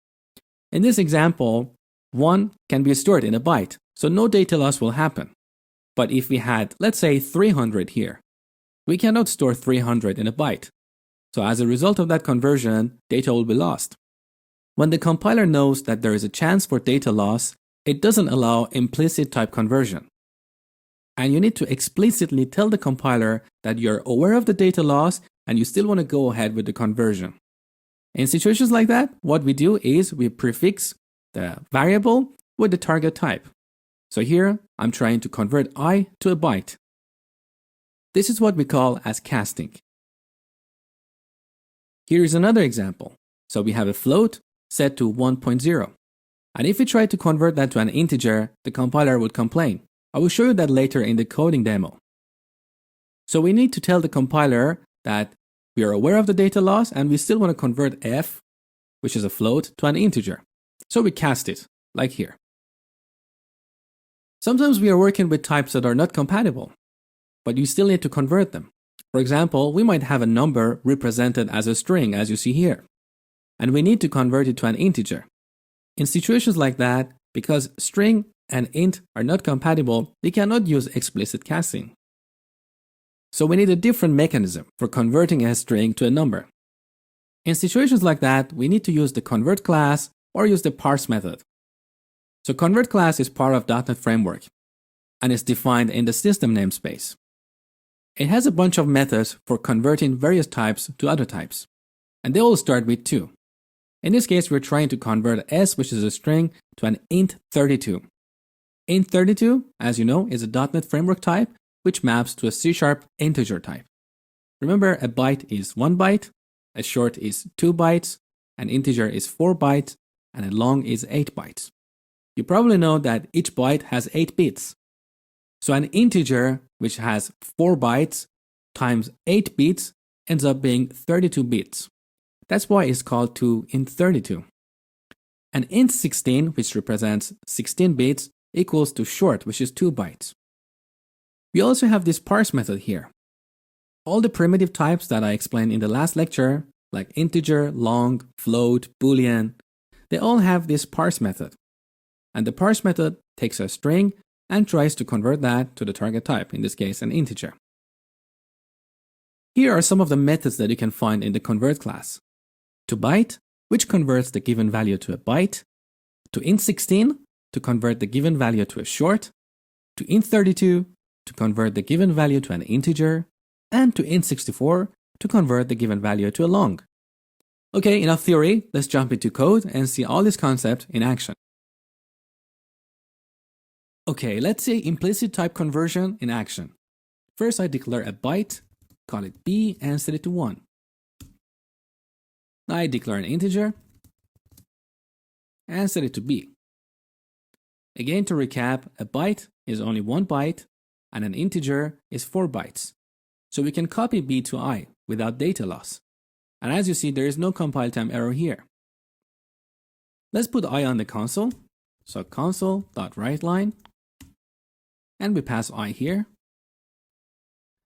In this example, 1 can be stored in a byte, so no data loss will happen. But if we had, let's say, 300 here, we cannot store 300 in a byte. So as a result of that conversion, data will be lost. When the compiler knows that there is a chance for data loss, it doesn't allow implicit type conversion. And you need to explicitly tell the compiler that you're aware of the data loss and you still want to go ahead with the conversion. In situations like that, what we do is we prefix the variable with the target type. So here, I'm trying to convert I to a byte. This is what we call as casting. Here is another example. So we have a float set to 1.0. And if we try to convert that to an integer, the compiler would complain. I will show you that later in the coding demo. So we need to tell the compiler that we are aware of the data loss and we still want to convert f, which is a float, to an integer. So we cast it, like here. Sometimes we are working with types that are not compatible, but you still need to convert them. For example, we might have a number represented as a string, as you see here, and we need to convert it to an integer. In situations like that, because string and int are not compatible, we cannot use explicit casting. So we need a different mechanism for converting a string to a number. In situations like that, we need to use the convert class or use the parse method. So convert class is part of .NET Framework and is defined in the system namespace. It has a bunch of methods for converting various types to other types, and they all start with 2. In this case, we're trying to convert s, which is a string, to an int32. Int32, as you know, is a .NET Framework type which maps to a C# integer type. Remember, a byte is 1 byte, a short is 2 bytes, an integer is 4 bytes, and a long is 8 bytes. You probably know that each byte has 8 bits. So an integer which has 4 bytes times 8 bits ends up being 32 bits. That's why it's called 2 int32. And int16, which represents 16 bits, equals to short, which is 2 bytes. We also have this parse method here. All the primitive types that I explained in the last lecture, like integer, long, float, boolean, they all have this parse method. And the parse method takes a string and tries to convert that to the target type, in this case an integer. Here are some of the methods that you can find in the convert class. To byte, which converts the given value to a byte. To int16, to convert the given value to a short. To int32, to convert the given value to an integer. And to int64, to convert the given value to a long. Okay, enough theory, let's jump into code and see all this concept in action. Okay, let's see implicit type conversion in action. First, I declare a byte, call it b, and set it to 1. Now I declare an integer and set it to b. Again, to recap, a byte is only 1 byte and an integer is 4 bytes. So we can copy b to I without data loss. And as you see, there is no compile time error here. Let's put I on the console. So console.writeLine. And we pass I here.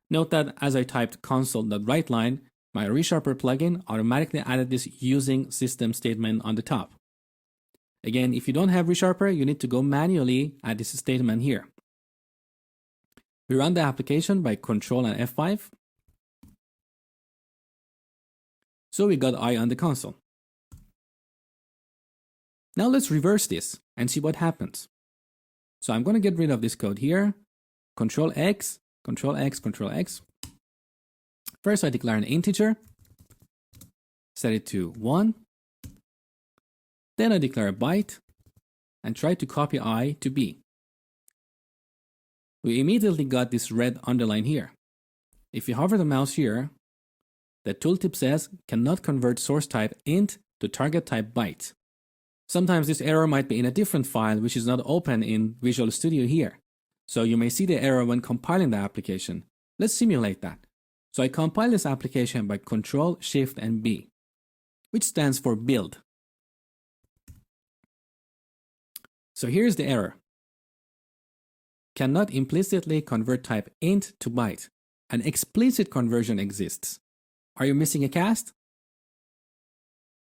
Note that as I typed console.writeLine, my ReSharper plugin automatically added this using system statement on the top. Again, if you don't have ReSharper, you need to go manually add this statement here. We run the application by Control and F5. So we got I on the console. Now let's reverse this and see what happens. So I'm going to get rid of this code here. Control X, Control X, Control X. First, I declare an integer, set it to 1. Then I declare a byte and try to copy I to B. We immediately got this red underline here. If you hover the mouse here, the tooltip says cannot convert source type int to target type byte. Sometimes this error might be in a different file which is not open in Visual Studio here. So you may see the error when compiling the application. Let's simulate that. So I compile this application by Control, Shift, and B, which stands for build. So here's the error. Cannot implicitly convert type int to byte. An explicit conversion exists. Are you missing a cast?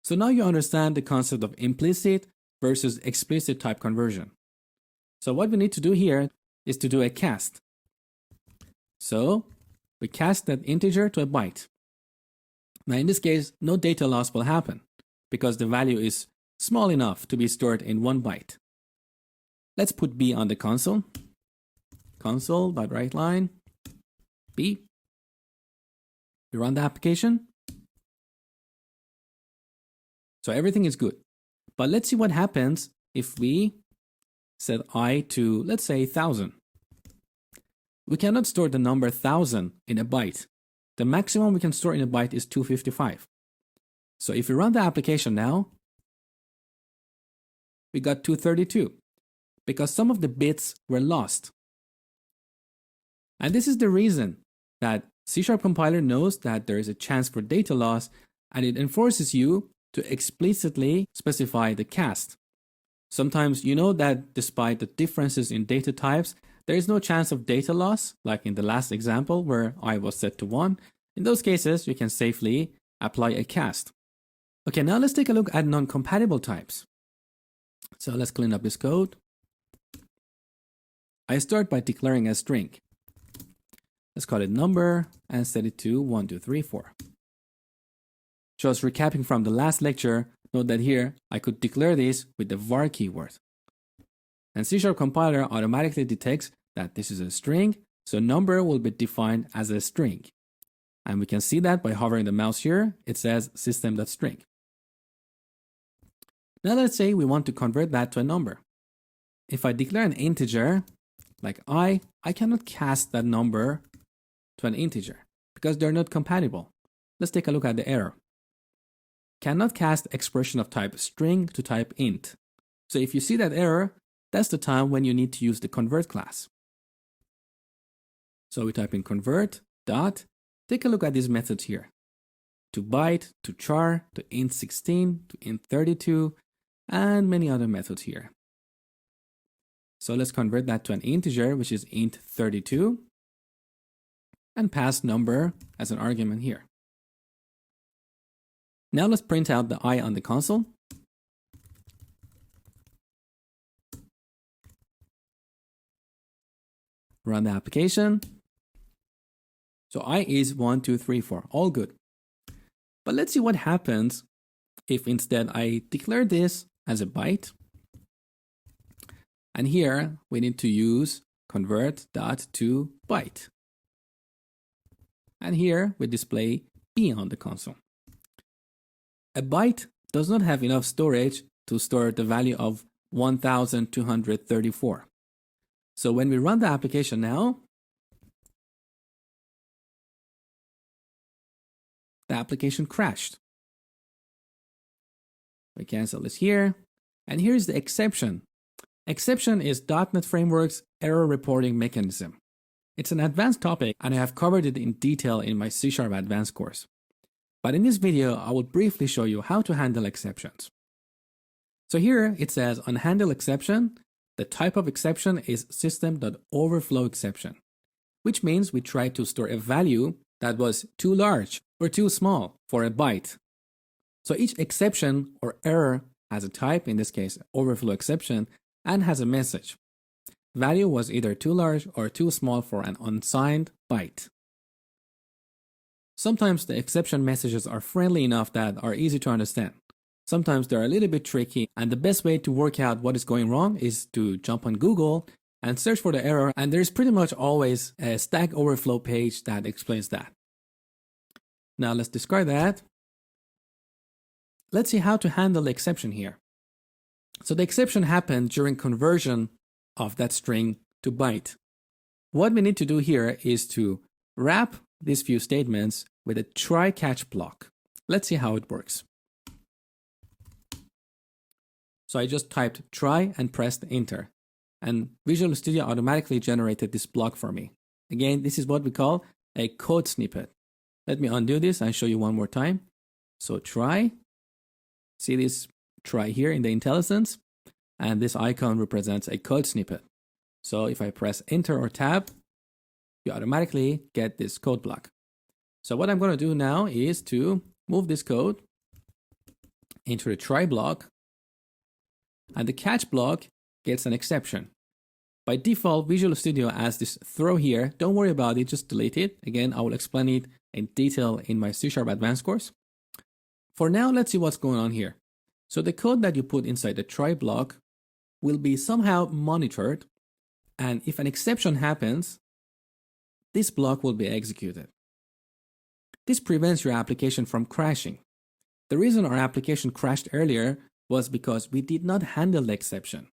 So now you understand the concept of implicit versus explicit type conversion. So what we need to do here is to do a cast. So we cast that integer to a byte. Now in this case, no data loss will happen because the value is small enough to be stored in 1 byte. Let's put B on the console. Console.writeLine, B. We run the application. So everything is good. But let's see what happens if we set I to, let's say, 1000. We cannot store the number 1000 in a byte. The maximum we can store in a byte is 255. So if we run the application now, we got 232 because some of the bits were lost. And this is the reason that C# compiler knows that there is a chance for data loss, and it enforces you to explicitly specify the cast. Sometimes you know that despite the differences in data types, there is no chance of data loss, like in the last example where I was set to 1. In those cases, you can safely apply a cast. Okay, now let's take a look at non-compatible types. So let's clean up this code. I start by declaring a string. Let's call it number and set it to 1, 2, 3, 4. Just recapping from the last lecture, note that here I could declare this with the var keyword. And C# compiler automatically detects that this is a string, so number will be defined as a string. And we can see that by hovering the mouse here, it says system.string. Now let's say we want to convert that to a number. If I declare an integer, like I cannot cast that number to an integer because they're not compatible. Let's take a look at the error. Cannot cast expression of type string to type int. So if you see that error, that's the time when you need to use the convert class. So we type in convert dot. Take a look at these methods here. To byte, to char, to int16, to int32, and many other methods here. So let's convert that to an integer, which is int32, and pass number as an argument here. Now let's print out the I on the console. Run the application. So I is 1, 2, 3, 4, all good. But let's see what happens if instead I declare this as a byte. And here we need to use convert.toByte. And here we display B on the console. A byte does not have enough storage to store the value of 1234. So when we run the application now, the application crashed. We cancel this here. And here's the exception. Exception is .NET Framework's error reporting mechanism. It's an advanced topic and I have covered it in detail in my C# Advanced course. But in this video, I will briefly show you how to handle exceptions. So here it says on handle exception, the type of exception is system.overflow exception, which means we try to store a value that was too large or too small for a byte. So each exception or error has a type, in this case overflow exception, and has a message. Value was either too large or too small for an unsigned byte. Sometimes the exception messages are friendly enough that are easy to understand. Sometimes they're a little bit tricky, and the best way to work out what is going wrong is to jump on Google and search for the error, and there's pretty much always a Stack Overflow page that explains that. Now let's discard that. Let's see how to handle the exception here. So the exception happened during conversion of that string to byte. What we need to do here is to wrap these few statements with a try-catch block. Let's see how it works. So I just typed try and pressed enter, and Visual Studio automatically generated this block for me. Again, this is what we call a code snippet. Let me undo this and show you one more time. So try, see this try here in the IntelliSense, and this icon represents a code snippet. So if I press enter or tab, you automatically get this code block. So what I'm going to do now is to move this code into the try block, and the catch block gets an exception. By default, Visual Studio has this throw here. Don't worry about it, just delete it. Again, I will explain it in detail in my C# Advanced course. For now, let's see what's going on here. So the code that you put inside the try block will be somehow monitored, and if an exception happens, this block will be executed. This prevents your application from crashing. The reason our application crashed earlier was because we did not handle the exception.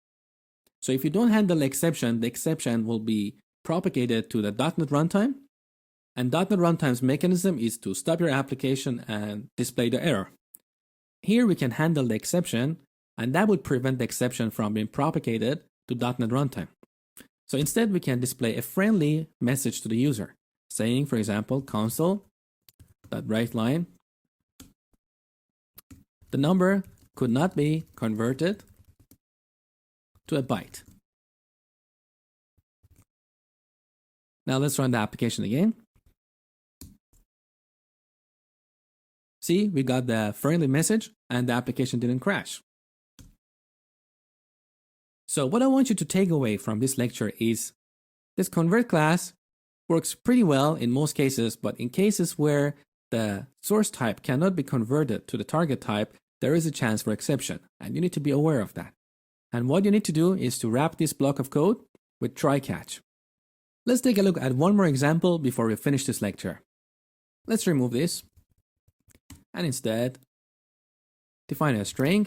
So if you don't handle the exception will be propagated to the .NET runtime. And .NET runtime's mechanism is to stop your application and display the error. Here we can handle the exception, and that would prevent the exception from being propagated to .NET runtime. So instead, we can display a friendly message to the user, saying, for example, console.writeLine, the number could not be converted to a byte. Now let's run the application again. See, we got the friendly message and the application didn't crash. So what I want you to take away from this lecture is this convert class works pretty well in most cases, but in cases where the source type cannot be converted to the target type, there is a chance for exception, and you need to be aware of that. And what you need to do is to wrap this block of code with try catch. Let's take a look at one more example before we finish this lecture. Let's remove this and instead define a string,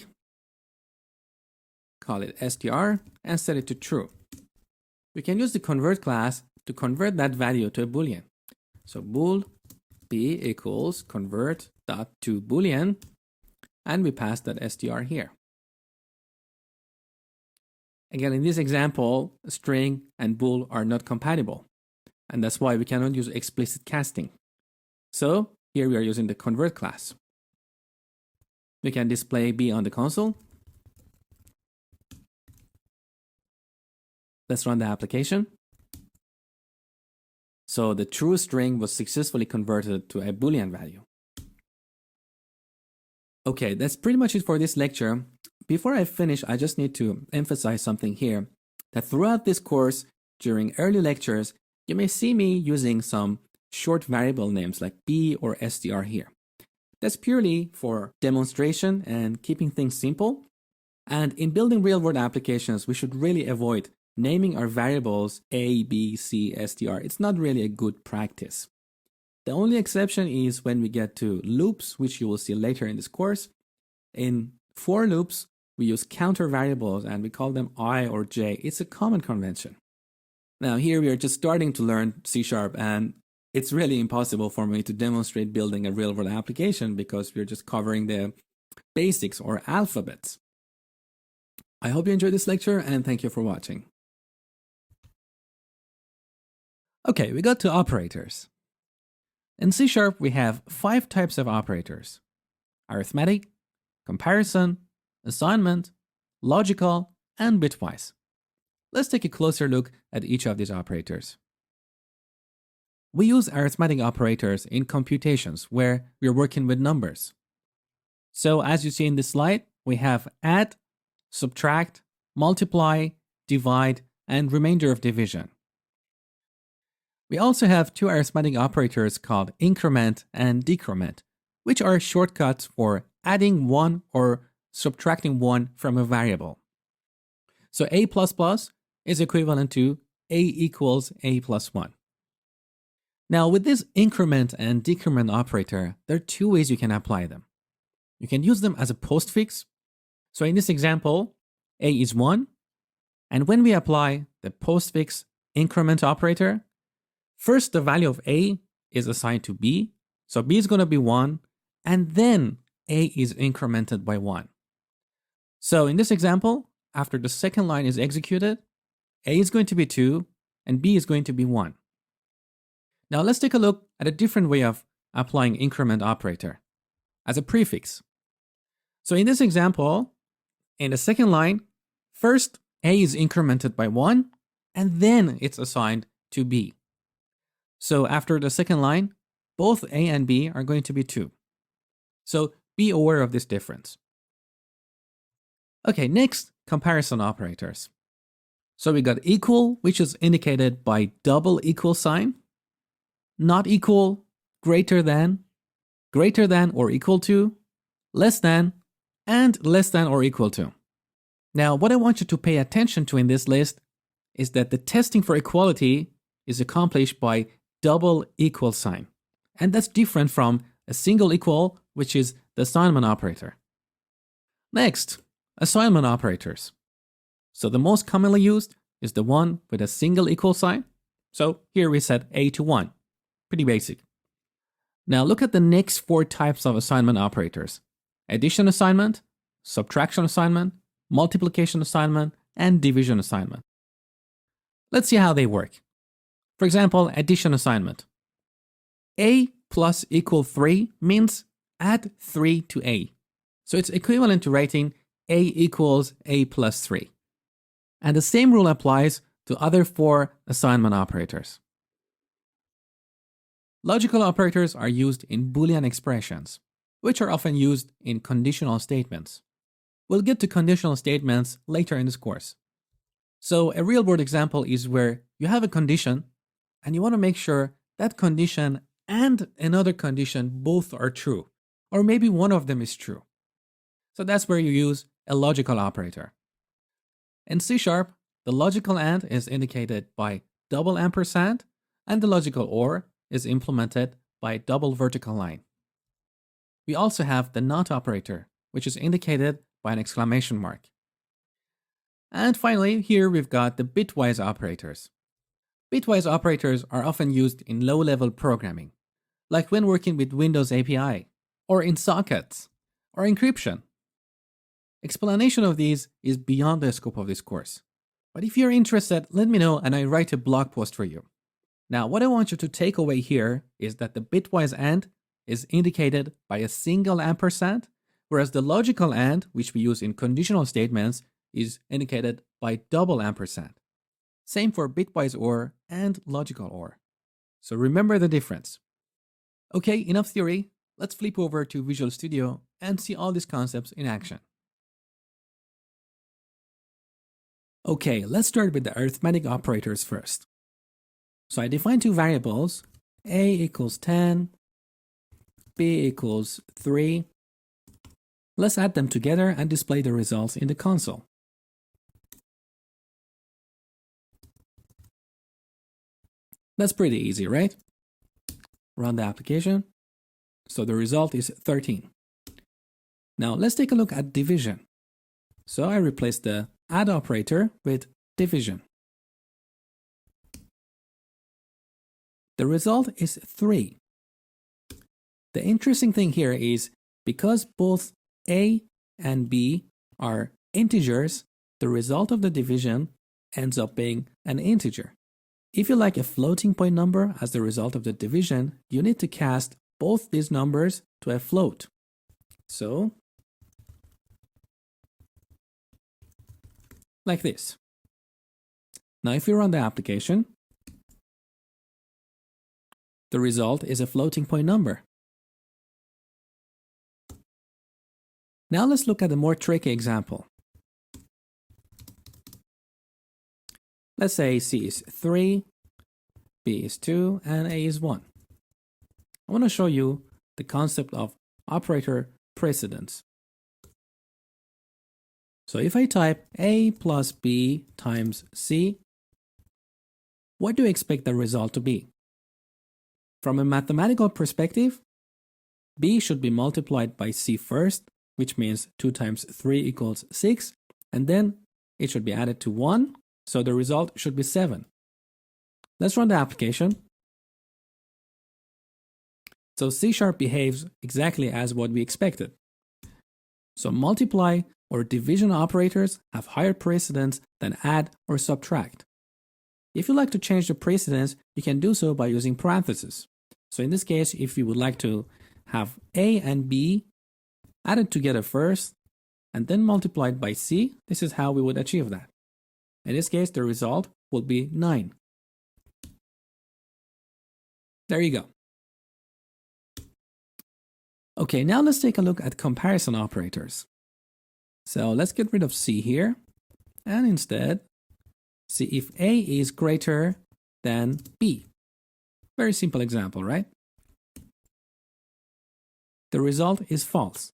call it str, and set it to true. We can use the convert class to convert that value to a boolean. So bool b equals convert.toBoolean, and we pass that str here. Again, in this example, string and bool are not compatible, and that's why we cannot use explicit casting. So here we are using the convert class. We can display b on the console. Let's run the application. So the true string was successfully converted to a boolean value. Okay, that's pretty much it for this lecture. Before I finish, I just need to emphasize something here, that throughout this course, during early lectures, you may see me using some short variable names like b or str here. That's purely for demonstration and keeping things simple. And in building real-world applications, we should really avoid naming our variables a, b, c, str. It's not really a good practice. The only exception is when we get to loops, which you will see later in this course. In for loops, we use counter variables and we call them I or j. It's a common convention. Now here we are just starting to learn C# and it's really impossible for me to demonstrate building a real-world application because we're just covering the basics or alphabets. I hope you enjoyed this lecture and thank you for watching. Okay, we got to operators. In C# we have 5 types of operators: arithmetic, comparison, assignment, logical, and bitwise. Let's take a closer look at each of these operators. We use arithmetic operators in computations where we're working with numbers. So as you see in this slide, we have add, subtract, multiply, divide, and remainder of division. We also have 2 arithmetic operators called increment and decrement, which are shortcuts for adding 1 or subtracting 1 from a variable. So a++ is equivalent to a equals a plus 1. Now with this increment and decrement operator, there are 2 ways you can apply them. You can use them as a postfix. So in this example, a is 1, and when we apply the postfix increment operator, first the value of a is assigned to b, so b is going to be 1, and then a is incremented by 1. So in this example, after the second line is executed, a is going to be 2, and b is going to be 1. Now let's take a look at a different way of applying increment operator as a prefix. So in this example, in the second line, first a is incremented by 1, and then it's assigned to b. So after the second line, both a and b are going to be 2. So be aware of this difference. Okay, next, comparison operators. So we got equal, which is indicated by double equal sign, not equal, greater than or equal to, less than, and less than or equal to. Now, what I want you to pay attention to in this list is that the testing for equality is accomplished by double equal sign. And that's different from a single equal, which is the assignment operator. Next, assignment operators. So the most commonly used is the one with a single equal sign. So here we set a to 1. Pretty basic. Now look at the next 4 types of assignment operators: addition assignment, subtraction assignment, multiplication assignment, and division assignment. Let's see how they work. For example, addition assignment. A plus equal 3 means add 3 to A. So it's equivalent to writing A equals A plus 3. And the same rule applies to other 4 assignment operators. Logical operators are used in Boolean expressions, which are often used in conditional statements. We'll get to conditional statements later in this course. So a real-world example is where you have a condition and you want to make sure that condition and another condition both are true, or maybe one of them is true. So that's where you use a logical operator. In C#, the logical AND is indicated by double ampersand, and the logical OR is implemented by double vertical line. We also have the NOT operator, which is indicated by an exclamation mark. And finally, here we've got the bitwise operators. Bitwise operators are often used in low-level programming, like when working with Windows API, or in sockets, or encryption. Explanation of these is beyond the scope of this course. But if you're interested, let me know and I write a blog post for you. Now, what I want you to take away here is that the bitwise AND is indicated by a single ampersand, whereas the logical AND, which we use in conditional statements, is indicated by double ampersand. Same for bitwise OR and logical OR. So remember the difference. Okay, enough theory. Let's flip over to Visual Studio and see all these concepts in action. Okay, let's start with the arithmetic operators first. So I define 2 variables, a equals 10, b equals 3. Let's add them together and display the results in the console. That's pretty easy, right? Run the application. So the result is 13. Now let's take a look at division. So I replace the add operator with division. The result is 3. The interesting thing here is because both a and b are integers, the result of the division ends up being an integer. If you like a floating point number as the result of the division, you need to cast both these numbers to a float. So, like this. Now if you run the application, the result is a floating point number. Now let's look at a more tricky example. Let's say C is 3, B is 2, and A is 1. I want to show you the concept of operator precedence. So if I type A plus B times C, what do you expect the result to be? From a mathematical perspective, B should be multiplied by C first, which means 2 times 3 equals 6, and then it should be added to 1, so the result should be 7. Let's run the application. So C# behaves exactly as what we expected. So multiply or division operators have higher precedence than add or subtract. If you like to change the precedence, you can do so by using parentheses. So in this case, if you would like to have A and B added together first and then multiplied by C, this is how we would achieve that. In this case, the result will be 9. There you go. Okay, now let's take a look at comparison operators. So let's get rid of C here and instead see if A is greater than B. Very simple example, right? The result is false.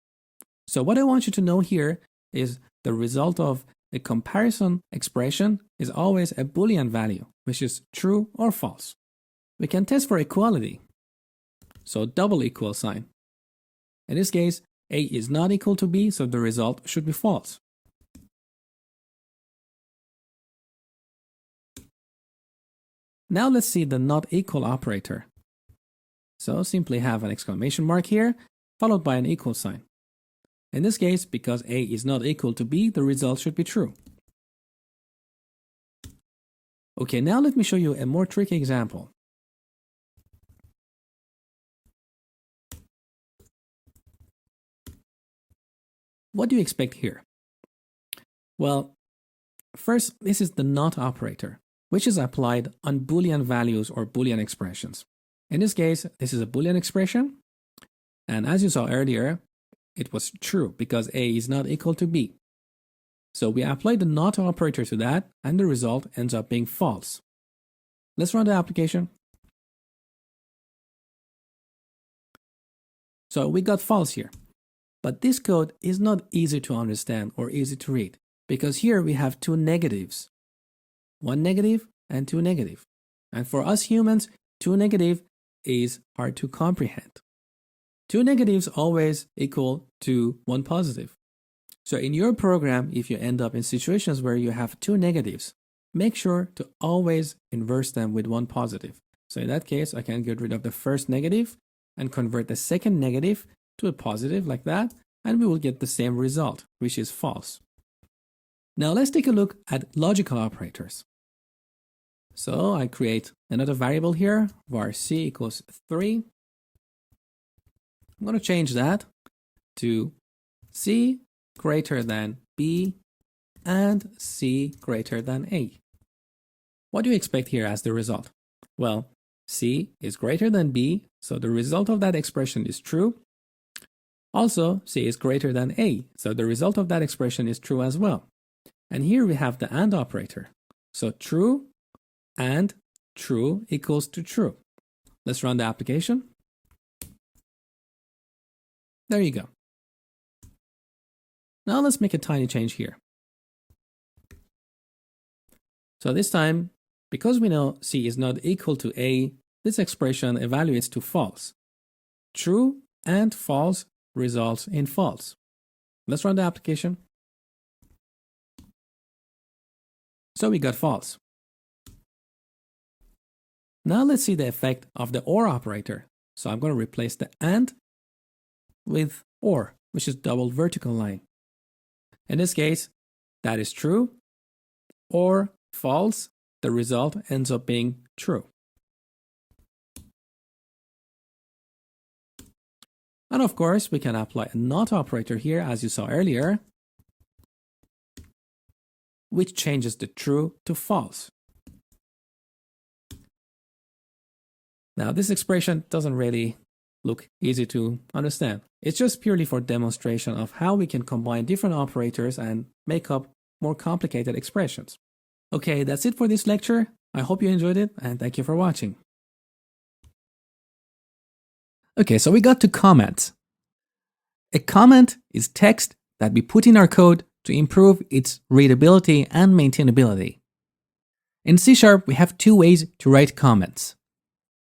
So what I want you to know here is the result of a comparison expression is always a Boolean value, which is true or false. We can test for equality. So double equal sign. In this case, A is not equal to B, so the result should be false. Now let's see the not equal operator. So simply have an exclamation mark here, followed by an equal sign. In this case, because A is not equal to B, the result should be true. Okay, now let me show you a more tricky example. What do you expect here? Well, first, this is the not operator, which is applied on Boolean values or Boolean expressions. In this case, this is a Boolean expression. And as you saw earlier, it was true because A is not equal to B. So we apply the not operator to that, and the result ends up being false. Let's run the application. So we got false here. But this code is not easy to understand or easy to read, because here we have two negatives. One negative and two negative. And for us humans, two negative is hard to comprehend. Two negatives always equal to one positive. So in your program, if you end up in situations where you have two negatives, make sure to always inverse them with one positive. So in that case, I can get rid of the first negative and convert the second negative to a positive like that, and we will get the same result, which is false. Now let's take a look at logical operators. So I create another variable here, var c equals 3. I'm going to change that to c greater than b and c greater than a. What do you expect here as the result? Well, c is greater than b, so the result of that expression is true. Also, c is greater than a, so the result of that expression is true as well. And here we have the AND operator. So true and true equals to true. Let's run the application. There you go. Now let's make a tiny change here. So this time, because we know c is not equal to a, this expression evaluates to false. True and false results in false. Let's run the application. So we got false. Now let's see the effect of the OR operator. So I'm going to replace the AND with OR, which is double vertical line. In this case, that is true or false. The result ends up being true. And of course, we can apply a NOT operator here, as you saw earlier, which changes the true to false. Now, this expression doesn't really look easy to understand. It's just purely for demonstration of how we can combine different operators and make up more complicated expressions. Okay, that's it for this lecture. I hope you enjoyed it, and thank you for watching. Okay, so we got to comments. A comment is text that we put in our code to improve its readability and maintainability. In C#, we have two ways to write comments.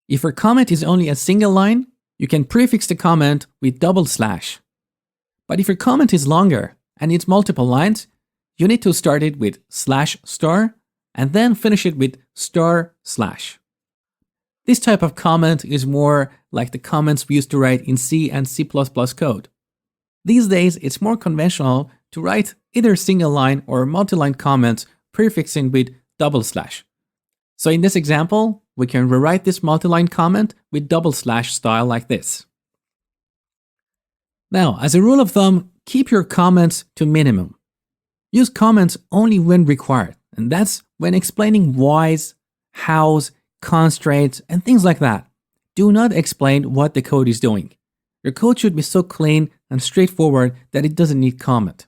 If your comment is only a single line, you can prefix the comment with /. But if your comment is longer and it's multiple lines, you need to start it with /* and then finish it with */. This type of comment is more like the comments we used to write in C and C++ code. These days, it's more conventional to write either single line or multi-line comments prefixing with /. So in this example, we can rewrite this multi-line comment with // style like this. Now, as a rule of thumb, keep your comments to minimum. Use comments only when required, and that's when explaining whys, hows, constraints, and things like that. Do not explain what the code is doing. Your code should be so clean and straightforward that it doesn't need comment.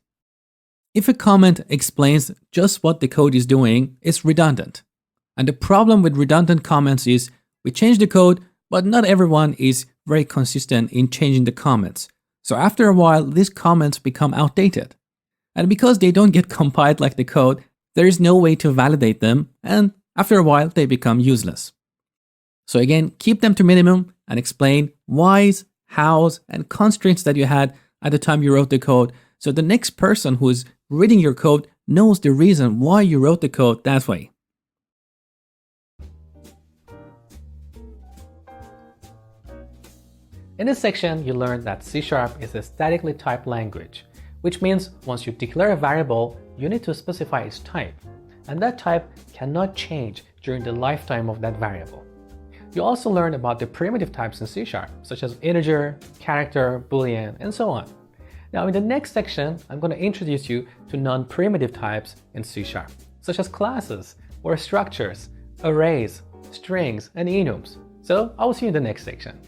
If a comment explains just what the code is doing, it's redundant. And the problem with redundant comments is we change the code, but not everyone is very consistent in changing the comments. So after a while, these comments become outdated. And because they don't get compiled like the code, there is no way to validate them, and after a while, they become useless. So again, keep them to minimum and explain whys, hows, and constraints that you had at the time you wrote the code, so the next person who is reading your code knows the reason why you wrote the code that way. In this section, you learned that C# is a statically typed language, which means once you declare a variable, you need to specify its type, and that type cannot change during the lifetime of that variable. You also learned about the primitive types in C#, such as integer, character, boolean, and so on. Now in the next section, I'm going to introduce you to non-primitive types in C#, such as classes, or structures, arrays, strings, and enums. So I will see you in the next section.